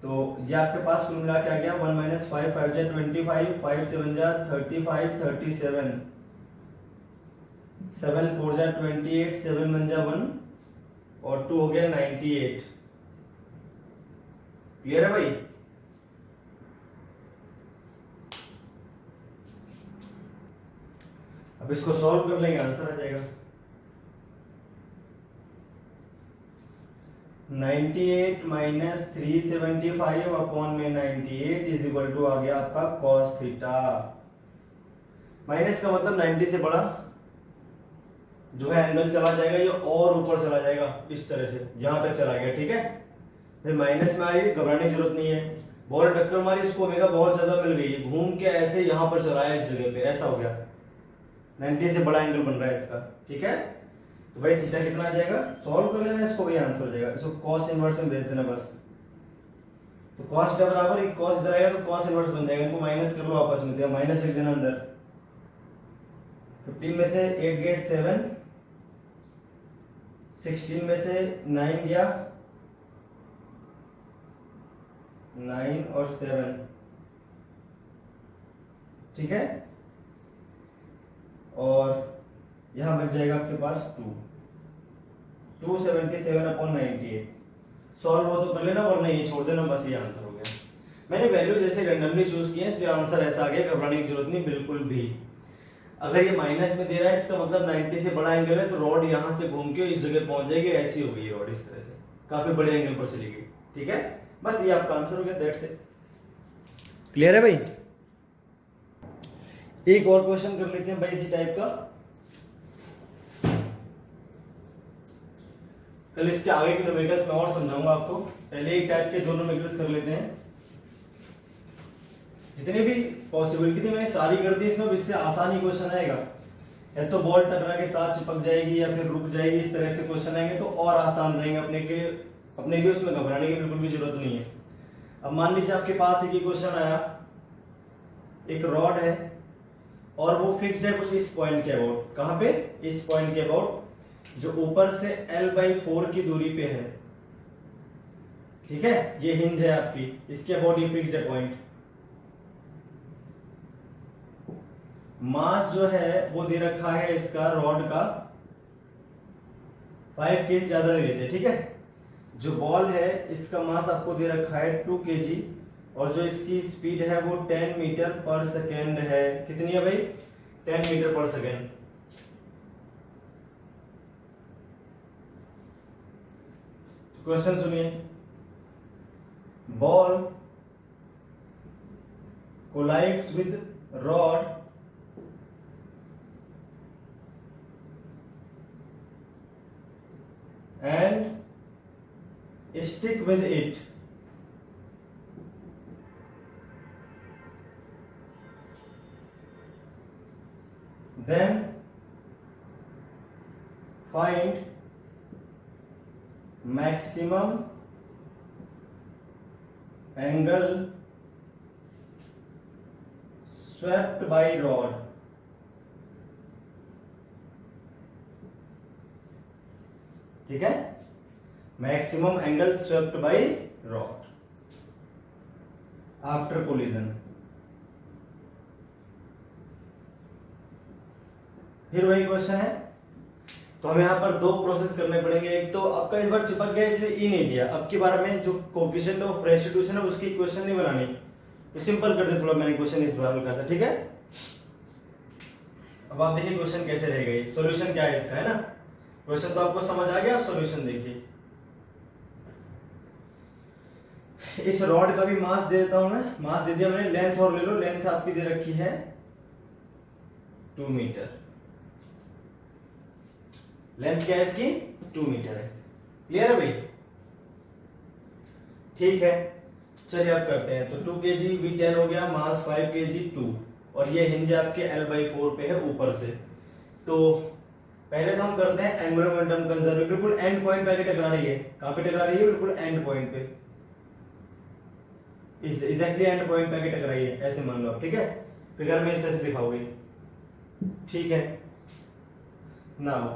तो ये आपके पास कुल मिला के आ गया 1 - 5 5 जा 25, 5 7 जा 35 37, 7 4 जा 28, 7 1 जा 1 और 2 हो गया 98। क्लियर है भाई? अब इसको सॉल्व कर लेंगे, आंसर आ जाएगा 98 माइनस 375 अपॉन में 98 इज इक्वल टू आ गया आपका cos थीटा। माइनस का मतलब 90 से बड़ा जो है एंगल चला जाएगा, ये और ऊपर चला जाएगा इस तरह से, यहां तक चला गया, ठीक है। फिर माइनस में आ रही, घबराने की जरूरत नहीं है। बॉल टक्कर मारी, इसको ओमेगा बहुत ज्यादा मिल गई, घूम के ऐसे यहां पर चला है, इस जगह पे ऐसा हो गया, 90 से बड़ा एंगल बन रहा है इसका, ठीक है। तो भाई थीटा कितना आ जाएगा, सॉल्व कर लेना इसको, भाई आंसर हो जाएगा। इसको cos इनवर्स में भेज देना बस। तो cos का बराबर एक cos इधर आएगा तो cos इनवर्स बन जाएगा, इनको माइनस कर लो आपस में, तो माइनस लिख देना अंदर। 15 में से 8 गए 7, 16 में से 9 गया 9 और 7, ठीक है। और यहां बच जाएगा आपके पास 277 अपॉन 98। सॉल्व हो तो कर लेना, और नहीं छोड़ देना, बस ये आंसर हो गया। मैंने वैल्यू जैसे रैंडमली चूज किए इसलिए आंसर ऐसा आ गया, घबराने की जरूरत नहीं बिल्कुल भी। अगर ये माइनस में दे रहा है, इसका मतलब 90 से बड़ा एंगल है, तो रॉड यहां से घूम के इस जगह पहुंच जाएगी, ऐसी हो गई रॉड, इस तरह से काफी बड़े एंगल पर चली गई, ठीक है। बस ये आपका आंसर हो गया, दैट्स इट। क्लियर है भाई? एक और क्वेश्चन कर लेते हैं भाई इसी टाइप का। कल इसके आगे के न्यूमेरिकल्स मैं और समझाऊंगा आपको, पहले एक टाइप के जो न्यूमेरिकल्स कर लेते हैं। जितनी भी पॉसिबिलिटी थी मैंने सारी कर दी, इसमें इससे आसान ही क्वेश्चन आएगा। या तो बॉल टकरा के साथ चिपक जाएगी या फिर रुक जाएगी, इस तरह से क्वेश्चन आएंगे तो और आसान रहेंगे अपने लिए, उसमें घबराने की बिल्कुल भी जरूरत नहीं है। अब मान लीजिए आपके पास एक ही क्वेश्चन आया, एक रॉड है और वो फिक्स्ड है कुछ इस पॉइंट के अबाउट, कहां पे, इस पॉइंट के अबाउट, जो ऊपर से L/4 की दूरी पे है, ठीक है। ये हिंज है आपकी, इसके अबाउट ये फिक्स्ड है पॉइंट। मास जो है वो दे रखा है इसका रॉड का 5 kg, ज्यादा नहीं लेते, ठीक है। जो बॉल है इसका मास आपको दे रखा है 2 kg, और जो इसकी स्पीड है वो 10 मीटर पर सेकेंड है। कितनी है भाई, 10 मीटर पर सेकेंड। क्वेश्चन सुनिए, ball collides with rod and stick with it, then find maximum angle swept by rod। ठीक है, maximum angle swept by rod after collision. फिर वही क्वेश्चन है, तो हमें यहाँ पर दो प्रोसेस करने पड़ेंगे। एक तो आपका इस बार चिपक गया इसलिए ई नहीं दिया, अब की बार में जो कोफिशिएंट ऑफ रेस्टिट्यूशन है उसकी क्वेश्चन नहीं बनानी, तो सिंपल कर दे थोड़ा मैंने क्वेश्चन इस बार हल्का सा, ठीक है। अब आप देखिए क्वेश्चन कैसे रहेगा, ये सॉल्यूशन क्या है इसका, है ना। क्वेश्चन तो आपको समझ आ गया, आप सॉल्यूशन देखिए। इस रॉड का भी मास दे देता हूं मैं, मास दे दिया मैंने, लेंथ और ले लो, लेंथ आपकी दे रखी है 2 मीटर, लेंथ क्या है इसकी 2 मीटर है। क्लियर है भाई, ठीक है। चलिए अब करते हैं, तो 2 kg V10 हो गया, मास 5 kg 2, और ये हिंज आपके L/4 पे है ऊपर से। तो पहले तो हम करते हैं एंगुलर मोमेंटम कंजर्व, बिल्कुल एंड पॉइंट पे टकरा रही है। कहां पे टकरा रही है? बिल्कुल एंड पॉइंट पे, एग्जैक्टली एंड पॉइंट पे टकराई है, ऐसे मान लो आप, ठीक है। फिगर में इस तरह से दिखाओगे, ठीक है। Now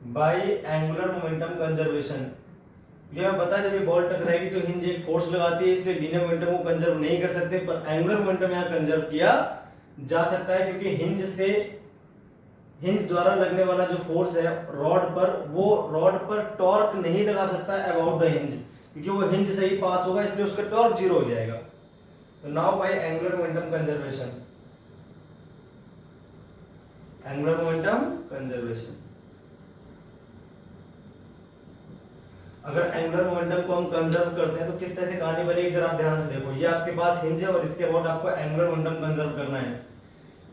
by angular momentum conservation, ये मैं बता, जब ये बॉल टकराएगी तो हिंज एक फोर्स लगाती है, इसलिए लीनियर मोमेंटम को कंजर्व नहीं कर सकते, पर एंगुलर मोमेंटम यहां कंजर्व किया जा सकता है, क्योंकि हिंज द्वारा लगने वाला जो फोर्स है रॉड पर, वो रॉड पर टॉर्क नहीं लगा सकता अबाउट द हिंज, क्योंकि वो हिंज से ही पास होगा, इसलिए उसका टॉर्क जीरो हो जाएगा। तो now by angular momentum conservation, angular momentum conservation, अगर एंगुलर मोमेंटम को हम कंजर्व करते हैं तो किस तरह से कहानी बनेगी, जरा आप ध्यान से देखो। ये आपके पास हिंज है और इसके अबाउट आपको एंगुलर मोमेंटम कंजर्व करना है।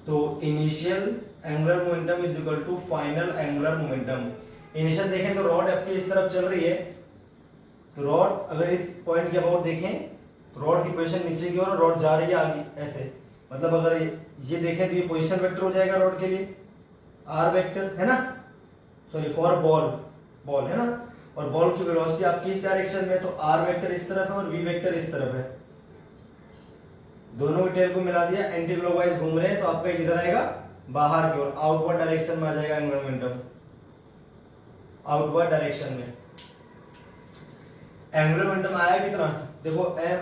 तो initial angular momentum is equal to final angular momentum. Initial देखें तो रॉड आपकी इस तरफ चल रही है, तो रॉड अगर इस पॉइंट के अबाउट देखें तो रॉड की पोजीशन नीचे की ओर, रॉड जा रही है आगे ऐसे, मतलब अगर ये देखें तो ये पोजीशन वेक्टर हो जाएगा रॉड के लिए, आर वेक्टर है ना, सॉरी फॉर बॉल है ना, और बॉल की वेलोसिटी आपकी इस डायरेक्शन में, तो आर वेक्टर इस तरफ है और वी वेक्टर इस तरफ है। दोनों के टेल को मिला दिया, एंटी क्लॉकवाइज घूम रहे हैं, तो आपका किधर आएगा? बाहर की ओर, आउटवर्ड डायरेक्शन में आ जाएगा एंगुलर मोमेंटम, आउटवर्ड डायरेक्शन में। एंगुलर मोमेंटम आया कितना? देखो एम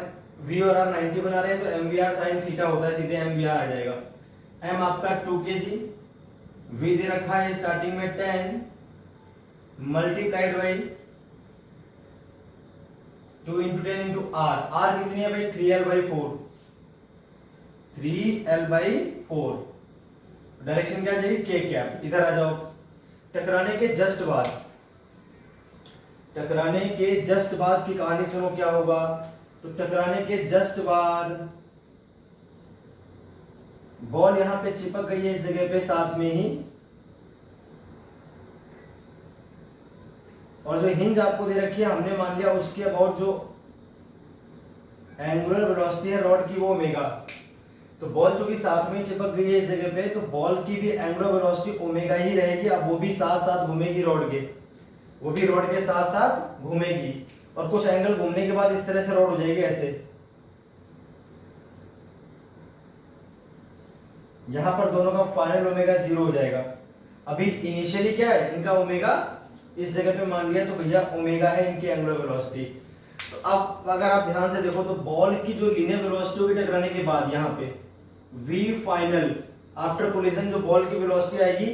वी और आर 90 बना रहे हैं, तो M V R sine theta होता है, सीधे एम वी आर आ जाएगा। एम आपका 2 kg, वी दे रखा है स्टार्टिंग में 10 multiplied by 2 into 10 into r, r कितनी है भाई? 3l/4, 3l/4। डायरेक्शन क्या जाएगी? k cap. इधर आ जाओ, टकराने के जस्ट बाद की कहानी सुनो क्या होगा। तो टकराने के जस्ट बाद बॉल यहां पे चिपक गई है इस जगह पे साथ में ही, और जो हिंज आपको दे रखी है हमने मान लिया उसके अबाउट जो एंगुलर वेलोसिटी है रॉड की वो ओमेगा। तो बॉल जो कि साथ में ही चिपक गई है इस जगह पे, तो बॉल की भी एंगुलर वेलोसिटी ओमेगा ही रहेगी। अब वो भी साथ साथ घूमेगी रॉड के, वो भी रॉड के साथ साथ घूमेगी, और कुछ एंगल घूमने के बाद इस तरह से रॉड हो जाएगी ऐसे। यहां पर दोनों का फाइनल ओमेगा 0 हो जाएगा। अभी इनिशियली क्या है इनका ओमेगा, इस जगह पे मान लिया तो भैया ओमेगा है इनकी एंगुलर वेलोसिटी। तो अब अगर आप ध्यान से देखो तो बॉल की जो लीनियर वेलोसिटी होगी टकराने के बाद यहाँ पे v फाइनल आफ्टर कोलिजन, जो बॉल की वेलोसिटी आएगी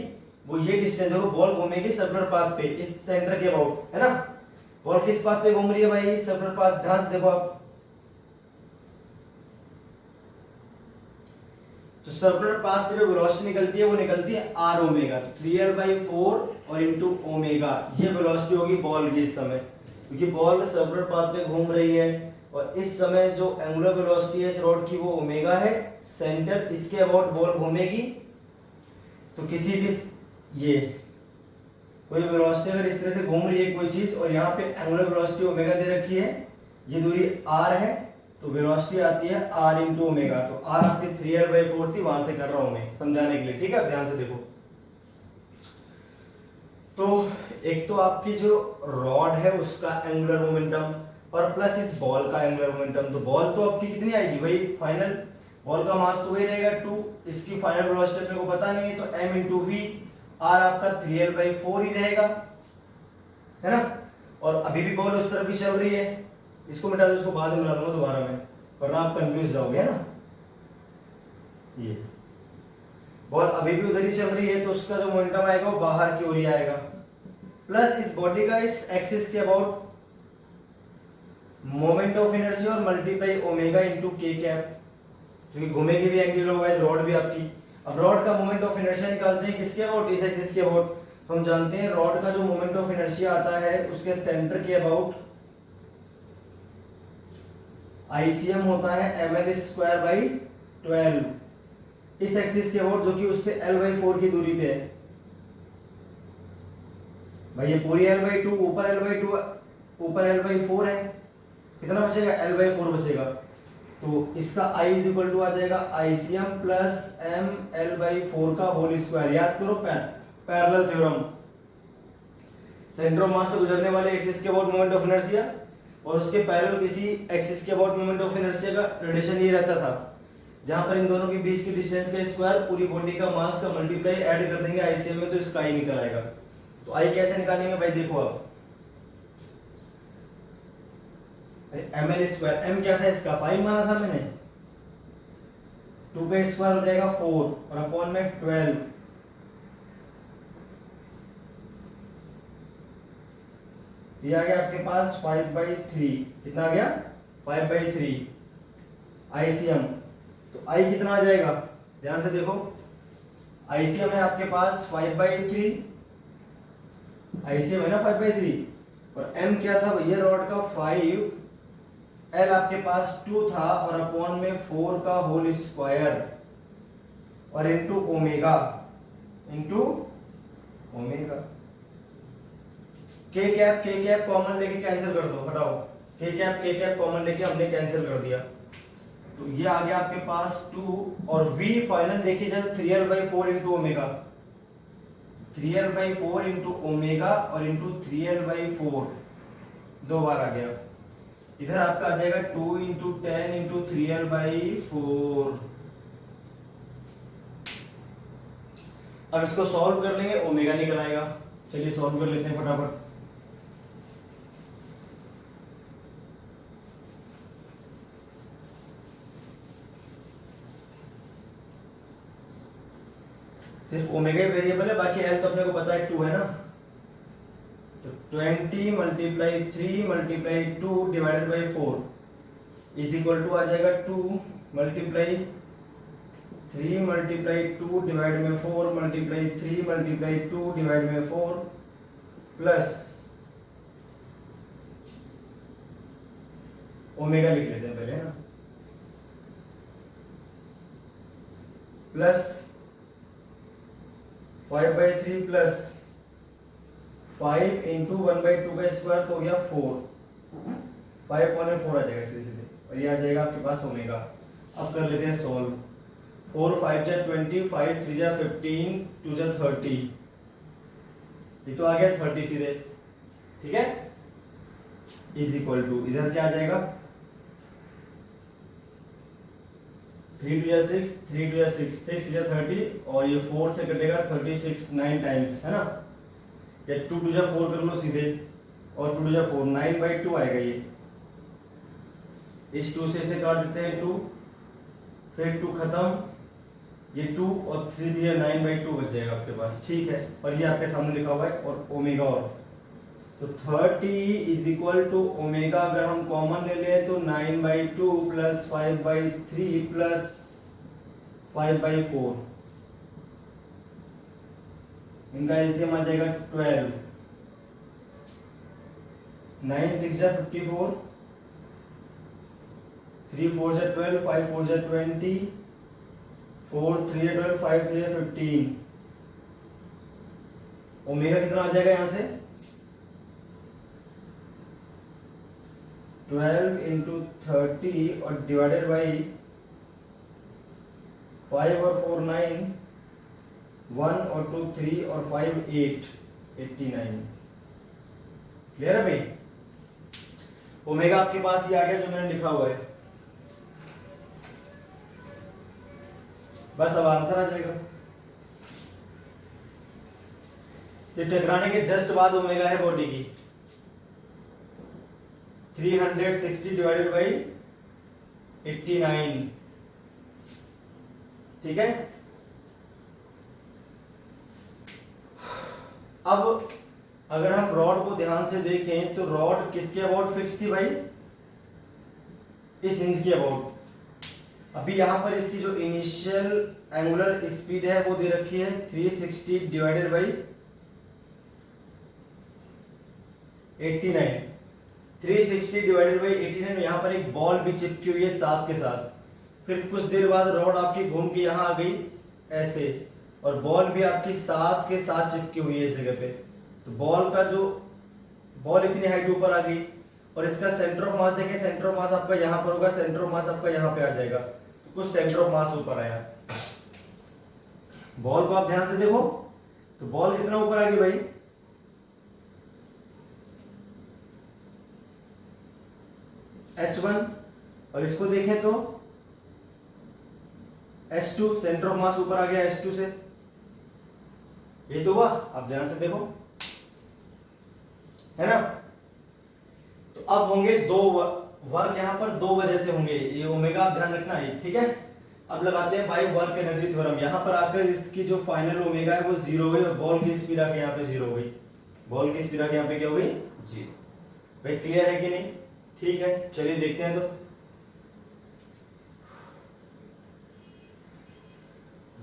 वो ये डिस्टेंस, देखो बॉल घूमेगी सर्कुलर पाथ पे इस सेंटर के अबाउट, है ना। बॉल किस पाथ पे घूम रही है भाई? Circular path. ध्यान से देखो आप, तो सर्कुलर पाथ पे जो वेलोसिटी निकलती है वो निकलती है r ओमेगा, 3l/4 और इनटू ओमेगा, ये वेलोसिटी होगी बॉल की इस समय, क्योंकि बॉल सर्कुलर पाथ पे घूम रही है, और इस समय जो एंगुलर वेलोसिटी है इस रॉड की वो ओमेगा है। सेंटर इसके अबाउट बॉल घूमेगी, तो किसी भी ये कोई वेलोसिटी अगर इस तरह से घूम रही है कोई चीज, और यहाँ पे एंगुलर वेलोसिटी ओमेगा दे रखी है, ये दूरी r है, तो वेलोसिटी आती है r इंटू ओमेगा। तो r आपकी 3l/4 थी, वहां से कर रहा हूं मैं समझाने के लिए, ठीक है। ध्यान से देखो, तो एक तो आपकी जो रॉड है उसका एंगुलर मोमेंटम और प्लस इस बॉल का एंगुलर मोमेंटम, तो बॉल तो आपकी कितनी आएगी भाई? फाइनल बॉल का मास तो वही रहेगा 2, इसकी फाइनल वेलोसिटी अपने को पता नहीं है, तो m इंटू वी, r आपका 3l/4 ही रहेगा, है ना। और अभी भी बॉल उस तरफ ही चल रही है, इसको मिटा दो, इसको बाद में मिला लूंगा दोबारा में, वरना आप कंफ्यूज जाओगे, है ना। ये बॉल अभी भी उधर ही चल रही है, तो उसका जो मोमेंटम आएगा वो बाहर की ओर ही आएगा, प्लस इस बॉडी का इस एक्सिस के अबाउट मोमेंट ऑफ इनर्शिया और multiply omega into k cap, जो कि घूमेगी भी एंटी क्लॉकवाइज रॉड भी आपकी। अब रॉड का मोमेंट ऑफ इनर्शिया निकालते हैं किसके अबाउट? इस एक्सिस के अबाउट। तो हम जानते हैं रॉड का जो मोमेंट ऑफ इनर्शिया आता है उसके सेंटर के अबाउट ICM होता है ml²/12, इस एक्सिस के अबाउट, जो कि उससे l/4 की दूरी पे है भाई। ये पूरी l/2 ऊपर l/2 ऊपर l/4 है, कितना बचेगा? l/4 बचेगा। तो इसका I इक्वल टू आ जाएगा ICM प्लस m l/4 का होल स्क्वायर। याद करो parallel theorem, centre of mass से गुजरने वाले एक्सिस के अबाउट मोमेंट ऑफ इनर्शिया और उसके पैरेलल किसी एक्सिस के अबाउट मोमेंट ऑफ इनर्शिया का रिलेशन ये रहता था, जहां पर इन दोनों के बीच की डिस्टेंस का स्क्वायर पूरी बॉडी का मास का मल्टीप्लाई ऐड कर देंगे आईसीएम में, तो इसका आई निकल आएगा। तो आई कैसे निकालेंगे भाई, देखो आप एम एल स्क्वायर, एम क्या था इसका 5 माना था मैंने, 2 का स्क्वायर हो जाएगा 4 और अपॉन में 12, ये आ गया आपके पास 5/3, कितना आ गया 5/3 आईसीएम। तो आई कितना आ जाएगा, ध्यान से देखो, आईसीएम है आपके पास 5/3, आईसीएम है ना 5/3, और एम क्या था भैया रॉड का 5, एल आपके पास 2 था और अपॉन में 4 का होल स्क्वायर और इनटू ओमेगा, के कैप कॉमन लेके कैंसिल कर दो, हटाओ, के कैप कॉमन लेके हमने कैंसिल कर दिया, तो ये आ गया आपके पास 2 और v फाइनल देखिए जाए 3l/4 into omega, 3l/4 into omega और इंटू 3l/4 दो बार आ गया, इधर आपका आ जाएगा 2 इंटू 10 इंटू 3l/4। अब इसको सॉल्व कर लेंगे, ओमेगा निकल आएगा। चलिए सॉल्व कर लेते हैं फटाफट। सिर्फ ओमेगा ही वेरिएबल है, बाकी एल तो अपने को पता है 2 है ना, तो 20 multiply 3 multiply 2 divided by 4 is equal to आ जाएगा 2 मल्टीप्लाई 3 मल्टीप्लाई 2 डिवाइड में 4 मल्टीप्लाई 3 मल्टीप्लाई 2 डिवाइड में 4 प्लस ओमेगा लिख लेते हैं पहले ना, प्लस 5/3 प्लस 5 इंटू 1/2 का स्क्वायर तो हो गया 4, 5/4 आ जाएगा सीधे सीधे, और ये आ जाएगा आपके पास ओमेगा। अब कर लेते हैं सॉल्व, 4 5 जा 20, 5 3 जा 15, 2 जा 30, ये तो आ गया 30 सीधे, ठीक है, इज इक्वल टू इधर क्या आ जाएगा 3 2 जा 6, 3 2 जा 6, 6 जा 30 और ये 4 से कटेगा 36 9 टाइम्स है ना, या 2 2 जा 4 कर लो सीधे और 2 2 जा 4 9/2 आएगा ये, इस 2 से इसे काट देते हैं 2, फिर 2 खत्म, ये 2 और 3 दिया 9/2 बच जाएगा आपके पास, ठीक है, और ये आपके सामने लिखा हुआ है और ओमेगा, और तो 30 इज इक्वल टू ओमेगा अगर हम कॉमन ले लें तो 9/2 प्लस 5/3 प्लस 5/4, इनका एलसीएम आ जाएगा 12, 9 6 जा 54, 3 4 जा 12, 5 4 जा 20, 4 3 जा 12, 5 3 जा 15, ओमेगा कितना आ जाएगा यहाँ से 12 इंटू 30 और डिवाइडेड बाई 5 और 4 9, 1 और 2 3 और 5 8, 89, क्लियर है भाई। ओमेगा आपके पास ये आ गया जो मैंने लिखा हुआ है, बस अब आंसर आ जाएगा। ये टकराने के जस्ट बाद ओमेगा है बॉडी की 360 डिवाइडेड बाई 89, ठीक है। अब अगर हम रॉड को ध्यान से देखें तो रॉड किसके अबाउट फिक्स थी भाई, इस हिंज के अबाउट। अभी यहां पर इसकी जो इनिशियल एंगुलर स्पीड है वो दे रखी है 360 डिवाइडेड बाई 89, 360 डिवाइडेड बाई 89, यहाँ पर एक बॉल भी चिपकी हुई है साथ के साथ। फिर कुछ देर बाद रॉड आपकी घूम के यहाँ आ गई ऐसे, और बॉल भी आपकी साथ के साथ चिपकी हुई है इस जगह पे। तो बॉल इतनी हाइट ऊपर आ गई और इसका सेंटर ऑफ मास देखें, सेंटर ऑफ मास आपका यहाँ पर होगा, सेंटर ऑफ मास आपका यहाँ पे आ जाएगा, तो कुछ सेंटर ऑफ मास ऊपर आया। बॉल को आप ध्यान से देखो, तो बॉल कितना ऊपर आ गई भाई, H1, और इसको देखें तो H2, सेंटर ऑफ मास ऊपर आ गया H2 से, ये तो हुआ। आप ध्यान से देखो, है ना। तो अब होंगे दो वर्क, यहां पर दो वजह से होंगे, ये ओमेगा आप ध्यान रखना है, ठीक है। अब लगाते हैं भाई वर्क एनर्जी थ्योरम। यहां पर आकर इसकी जो फाइनल ओमेगा है वो जीरो हो गई, और बॉल की स्पीड आके यहाँ पे जीरो हो गई, बॉल की स्पीड आके यहाँ पे क्या हो गई, जीरो। भाई क्लियर है कि नहीं, ठीक है। चलिए देखते हैं। तो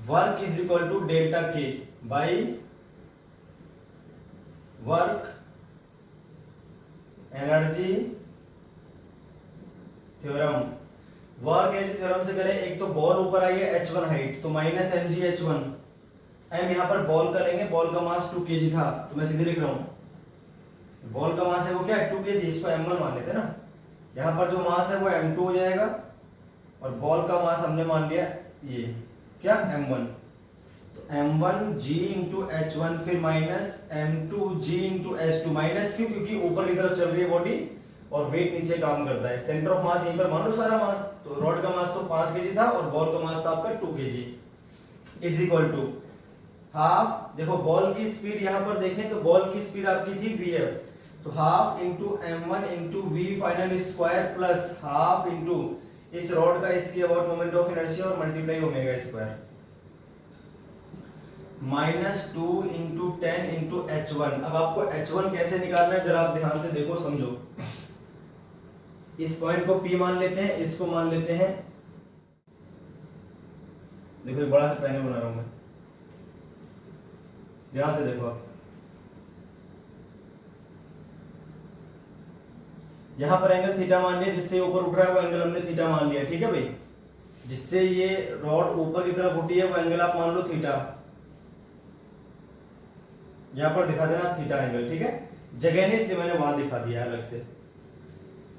work is equal to delta K by work energy theorem. Work energy theorem से करें, एक तो बॉल ऊपर आई है H1 हाइट, तो माइनस mg H1, m यहां पर बॉल का लेंगे, बॉल का मास 2 kg था, तो मैं सीधे लिख रहा हूं बॉल का मास है वो क्या है 2 kg, इसको m1 मान लेते हैं ना। यहां पर जो मास है वो m2 हो जाएगा, और बॉल का मास हमने मान लिया ये क्या m1, तो m1 g इंटू H1, फिर minus m2 g into H2। Minus क्यों, क्योंकि ऊपर की तरफ चल रही है बॉडी और वेट नीचे काम करता है। सेंटर ऑफ मास यहीं पर मान लो सारा मास, तो रॉड का मास तो 5 kg था और बॉल का मास था आपका 2 kg, is equal to half. देखो बॉल की स्पीड यहां पर देखें तो बॉल की स्पीड आपकी थी vf, तो half into m1 into v final square plus half into इस रॉड का इसकी अबाउट मोमेंट ऑफ इनर्शिया और multiply omega square, minus 2 into 10 into H1। अब आपको H1 कैसे निकालना है जरा आप ध्यान से देखो समझो। इस पॉइंट को P मान लेते हैं, इसको मान लेते हैं, देखो बड़ा सा पैनल बना रहा हूं मैं, ध्यान से देखो आप। यहां पर एंगल थीटा मान लिया, जिससे ऊपर उठ रहा है वो एंगल हमने थीटा मान लिया, ठीक है भाई। जिससे ये रॉड ऊपर की तरफ उठी है वो एंगल आप मान लो थीटा, यहां पर दिखा देना थीटा एंगल, ठीक है। जगह नहीं इसलिए मैंने वहां दिखा दिया अलग से।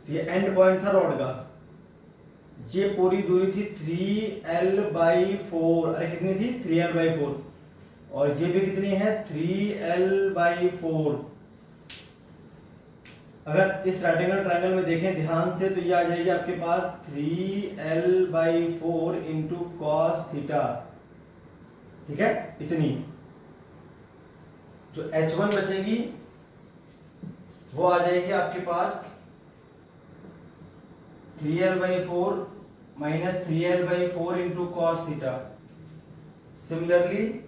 तो ये एंड पॉइंट था रॉड का, ये पूरी दूरी थी 3l/4, अरे कितनी थी 3l/4, और ये भी कितनी है 3l/4। अगर इस राइट एंगल ट्रायंगल में देखें ध्यान से तो ये आ जाएगी आपके पास 3l/4 इंटू कॉस थीटा, ठीक है। इतनी जो H1 बचेगी वो आ जाएगी आपके पास 3l/4 minus 3l/4 into cos theta. Similarly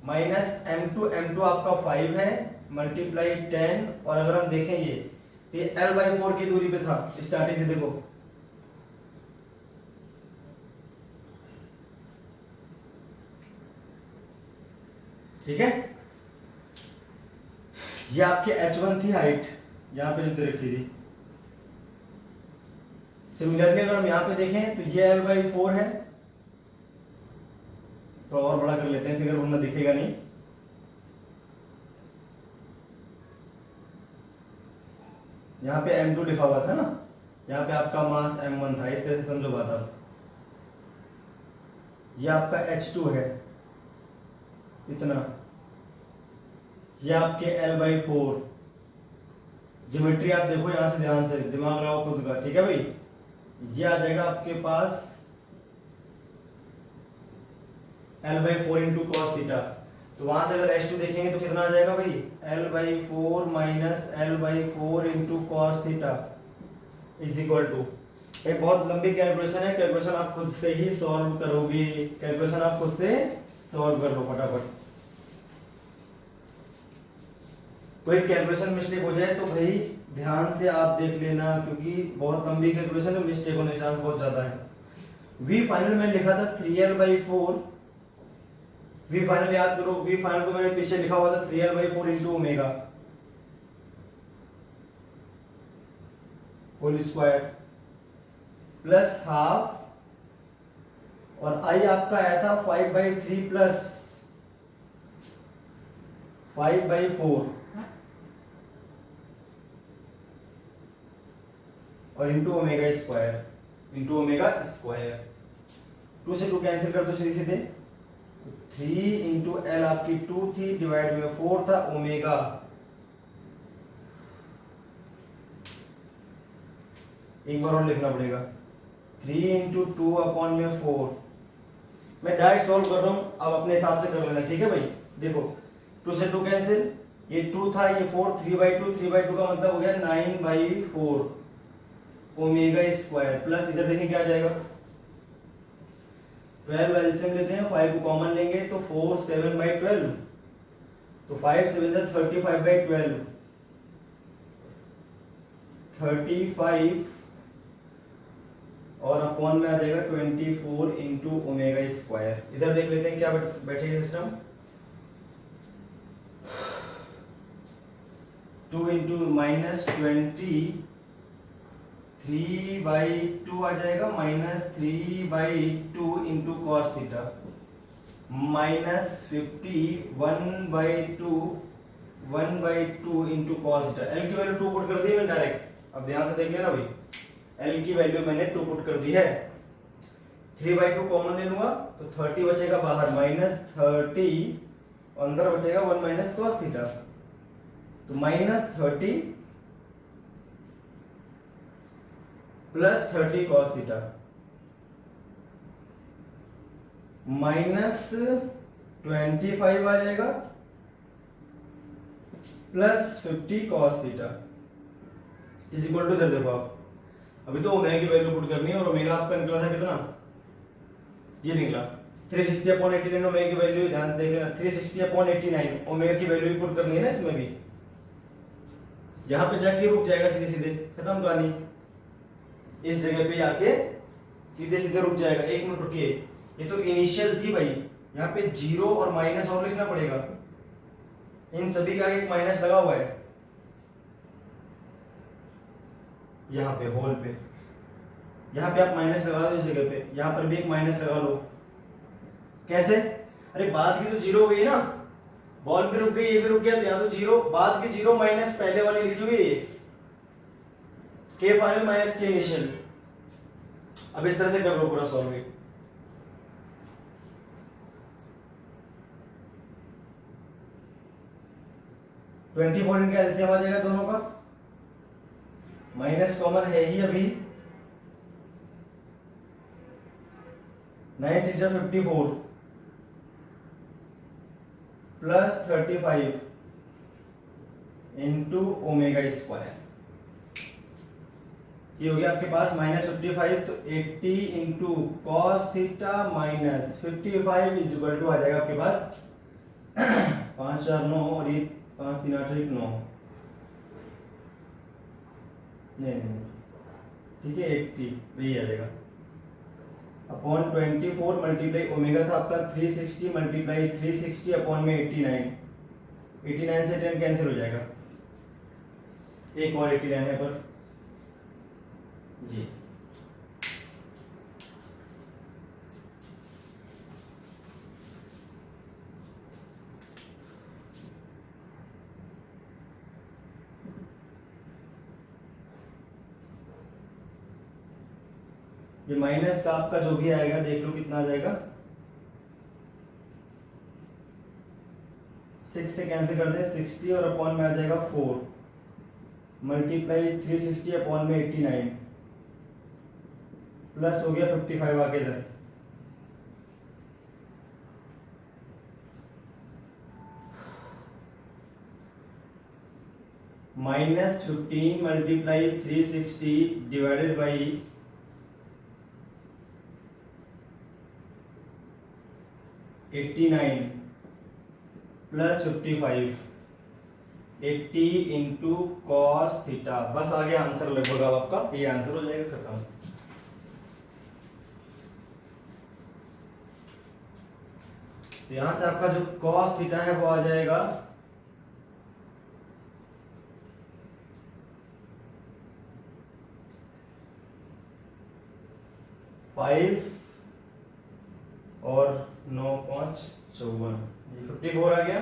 minus m2 आपका 5 है मल्टीप्लाई 10, और अगर हम देखें ये l/4 की दूरी पे था स्टार्टिंग से, देखो ठीक है। ये आपकी H1 थी हाइट, यहां पे जो दे रखी थी। सिमिलरली अगर हम यहां पे देखें तो ये l/4 है, थोड़ा और बड़ा कर लेते हैं फिगर वरना दिखेगा नहीं। यहाँ पे m2 लिखा हुआ था ना, यहाँ पे आपका मास m1 था, इस तरह से समझो बात। अब ये आपका H2 है इतना, ये आपके l/4। ज्योमेट्री आप देखो यहां से, ध्यान से दिमाग लगाओ खुद का, ठीक है भाई। ये आ जाएगा आपके पास l/4 इंटू कॉस थीटा, तो वहां से अगर H2 देखेंगे तो कितना आ जाएगा भाई l/4 minus l/4 into cos theta is equal to. एक बहुत लंबी कैलकुलेशन है, कैलकुलेशन आप खुद से ही सॉल्व करोगे, कैलकुलेशन आप खुद से सॉल्व कर लो फटाफट। कोई कैलकुलेशन मिस्टेक हो जाए तो भाई ध्यान से आप देख लेना, क्योंकि बहुत लंबी कैलकुलेशन है, मिस्टेक होने के चांस बहुत ज्यादा है। v फाइनल मैंने लिखा था 3l/4, v फाइनल याद करो, v फाइनल को मैंने पीछे लिखा हुआ था 3l/4 into omega whole square plus half, और i आपका आया था 5/3 प्लस 5/4 और into omega square, into omega square. 2 से 2 कैंसिल कर दो सीधे सीधे, 3 इंटू एल आपकी 2 थी, डिवाइड में 4 था, ओमेगा एक बार और लिखना पड़ेगा, 3 इंटू 2 अपॉन में 4। मैं डायरेक्ट सॉल्व कर रहा हूं, अब अपने हिसाब से कर लेना, ठीक है भाई। देखो 2 से 2 कैंसिल, ये 2 था, ये 4, 3/2, 3/2 का मतलब हो गया 9/4 ओमेगा स्क्वायर, प्लस इधर देखें क्या आ जाएगा, 12 एलसीएम लेते हैं, 5 को कॉमन लेंगे तो 4 7/12, तो 5 7 35/12, 35 और अपॉन में आ जाएगा 24 इंटू ओमेगा स्क्वायर। इधर देख लेते हैं क्या बैठेगा सिस्टम, 2 इंटू -23/2 आ जाएगा, -3/2 into cos theta, -50 1/2 into cos theta. L की वैल्यू 2 पुट कर दी मैंने डायरेक्ट, अब ध्यान से देख लेना भाई, एल की वैल्यू मैंने 2 पुट कर दी है, 3/2 कॉमन ले लूंगा तो 30 बचेगा बाहर, -30 अंदर बचेगा 1 माइनस कॉस थीटा, तो -30 प्लस 30 कॉस थीटा -25 आ जाएगा plus 50 cos theta is equal to, इधर देखो आप, अभी तो ओमेगा की वैल्यू पुट करनी है, और ओमेगा आपका निकला था कितना, ये निकला 360/89 ओमेगा की वैल्यू, ध्यान देख लेना, 360/89 ओमेगा की वैल्यू पुट करनी है ना इसमें भी, यहां पे जाके रुक जाएगा, सीधे सीधे खत्म कहानी, इस जगह पे आके सीधे सीधे रुक जाएगा। 1 मिनट रुकिए, ये तो इनिशियल थी भाई, यहाँ पे 0 और माइनस और लिखना पड़ेगा, इन सभी का एक माइनस लगा हुआ है यहाँ पे होल पे, यहाँ पे आप माइनस लगा दो, इस जगह पे यहाँ पर भी एक माइनस लगा लो। कैसे, अरे बाद की तो 0 हो गई ना, बॉल भी रुक गई, ये भी रुक गया, तो यहाँ तो 0, बाद की 0 माइनस पहले वाली लिखी हुई है, के फाइनल माइनस के इनिशियल। अब इस तरह से कर लो पूरा सॉल्व। 24 इनका एलसीएम आ जाएगा दोनों का, माइनस कॉमन है ही अभी, 9 6 54 प्लस 35 इंटू ओमेगा स्क्वायर, ये हो गया आपके पास -55, तो 80 into cos theta minus 55 is equal to आ जाएगा आपके पास 5 4 9 और ये 5 3 8 1 9, नहीं ठीक है 80 यही आ जाएगा अपॉन 24 मल्टीप्लाई ओमेगा था आपका 360 मल्टीप्लाई 360 अपॉन में 89 से 10 कैंसिल हो जाएगा, एक और 89 है पर जी। ये माइनस का आपका जो भी आएगा देख लो कितना आ जाएगा, 6 से कैंसिल कर दें 60 और अपॉन में आ जाएगा 4 मल्टीप्लाई 360 अपॉन में 89 प्लस हो गया 55 आगे इधर, -15 multiply 360 divided by 89 plus 55, 80 into cos theta, बस आ गया आंसर लगभग, अब आपका ये आंसर हो जाएगा खत्म। तो यहां से आपका जो कॉस थीटा है वो आ जाएगा 5 और 9 5 54, ये 54 आ गया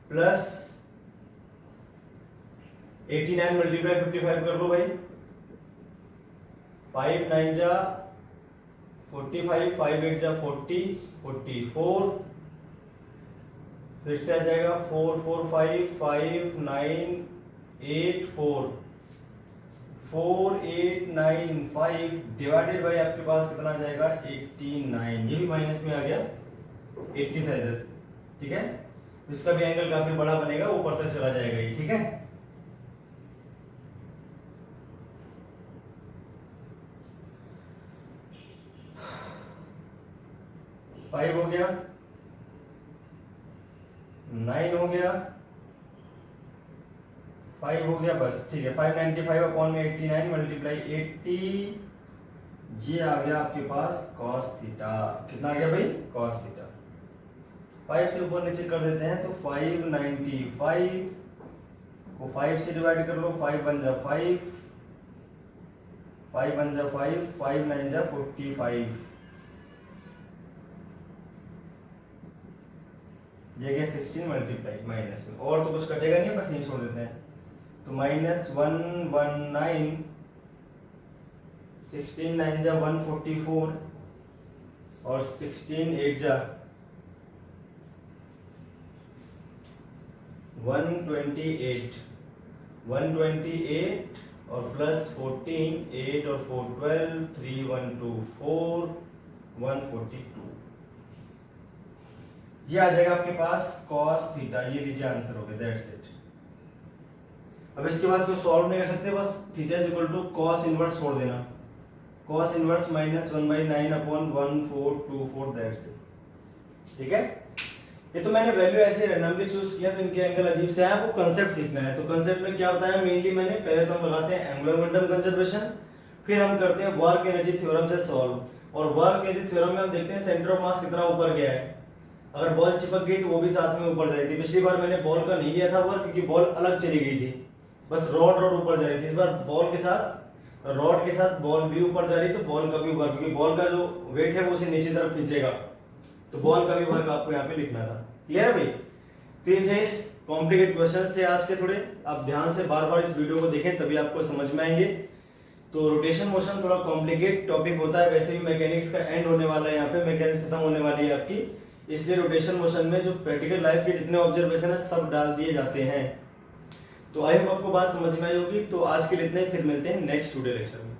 प्लस 89 मल्टीप्लाई 55 कर लो भाई, 5 9 जा 45, 5 8 जा 40, 44, फिर से आ जाएगा 4 4 5 5 9 8 4 4 8 9 5 डिवाइडेड बाय आपके पास कितना आ जाएगा 89, ये भी माइनस में आ गया 80 था इधर, ठीक है। इसका भी एंगल काफी बड़ा बनेगा, ऊपर तक चला जाएगा ये, ठीक है। फाइव हो गया, 9 हो गया, 5 हो गया, बस ठीक है। 595 अपॉन में 89 मल्टीप्लाई 80, ये आ गया आपके पास cos थीटा। कितना आ गया भाई? cos theta. 5 से ऊपर नीचे कर देते हैं तो 595 को 5 से डिवाइड कर लो, 5 बन जा 5, 5 बन जा 5, 5 9 जा 45, ये गया 16 मल्टीप्लाई माइनस में, और तो कुछ कटेगा नहीं, बस यही छोड़ देते हैं। तो -119, 16 9 जा 144 और 16 8 जा 128, 128 और प्लस 14, 8 और 4 12, 3 1 2 4, 142, ये आ जाएगा आपके पास cos थीटा। ये लीजिए आंसर हो गया, दैट्स इट। अब इसके बाद इसको सॉल्व नहीं कर सकते, बस theta is equal to cos inverse छोड़ देना, cos inverse -1/9 upon 1424, that's it, ठीक है। ये तो मैंने वैल्यू ऐसे रैंडमली चूज किया तो इनके एंगल अजीब से आया, आपको कांसेप्ट सीखना है। तो कांसेप्ट में क्या होता है, मेनली मैंने पहले तो हम लगाते हैं एंगुलर मोमेंटम कंजर्वेशन, फिर हम करते हैं वर्क एनर्जी थ्योरम से सॉल्व, और वर्क एनर्जी थ्योरम में हम देखते हैं सेंटर ऑफ मास कितना ऊपर गया है। अगर बॉल चिपक गई तो वो भी साथ में ऊपर जाएगी। पिछली बार मैंने बॉल का नहीं लिया था वर्क, क्योंकि बॉल अलग चली गई थी, बस रॉड ऊपर जा रही थी। इस बार बॉल के साथ रॉड के साथ बॉल भी ऊपर जा रही, तो बॉल का भी वर्क, क्योंकि बॉल का जो वेट है वो उसे नीचे तरफ खींचेगा, तो बॉल का भी वर्क आपको यहाँ पे लिखना था। क्लियर भाई? तो ये थे कॉम्प्लिकेटेड क्वेश्चंस थे आज के थोड़े, आप ध्यान से बार बार इस वीडियो को देखें तभी आपको समझ में आएंगे। तो रोटेशन मोशन थोड़ा कॉम्प्लिकेट टॉपिक होता है, वैसे भी मैकेनिक्स का एंड होने वाला है, यहाँ पे मैकेनिक्स खत्म होने वाली है आपकी, इसलिए रोटेशन मोशन में जो प्रैक्टिकल लाइफ के जितने ऑब्जर्वेशन है सब डाल दिए जाते हैं। तो आई होप आपको बात समझ में आई होगी। तो आज के लिए इतना ही, फिर मिलते हैं नेक्स्ट वीडियो लेक्चर में।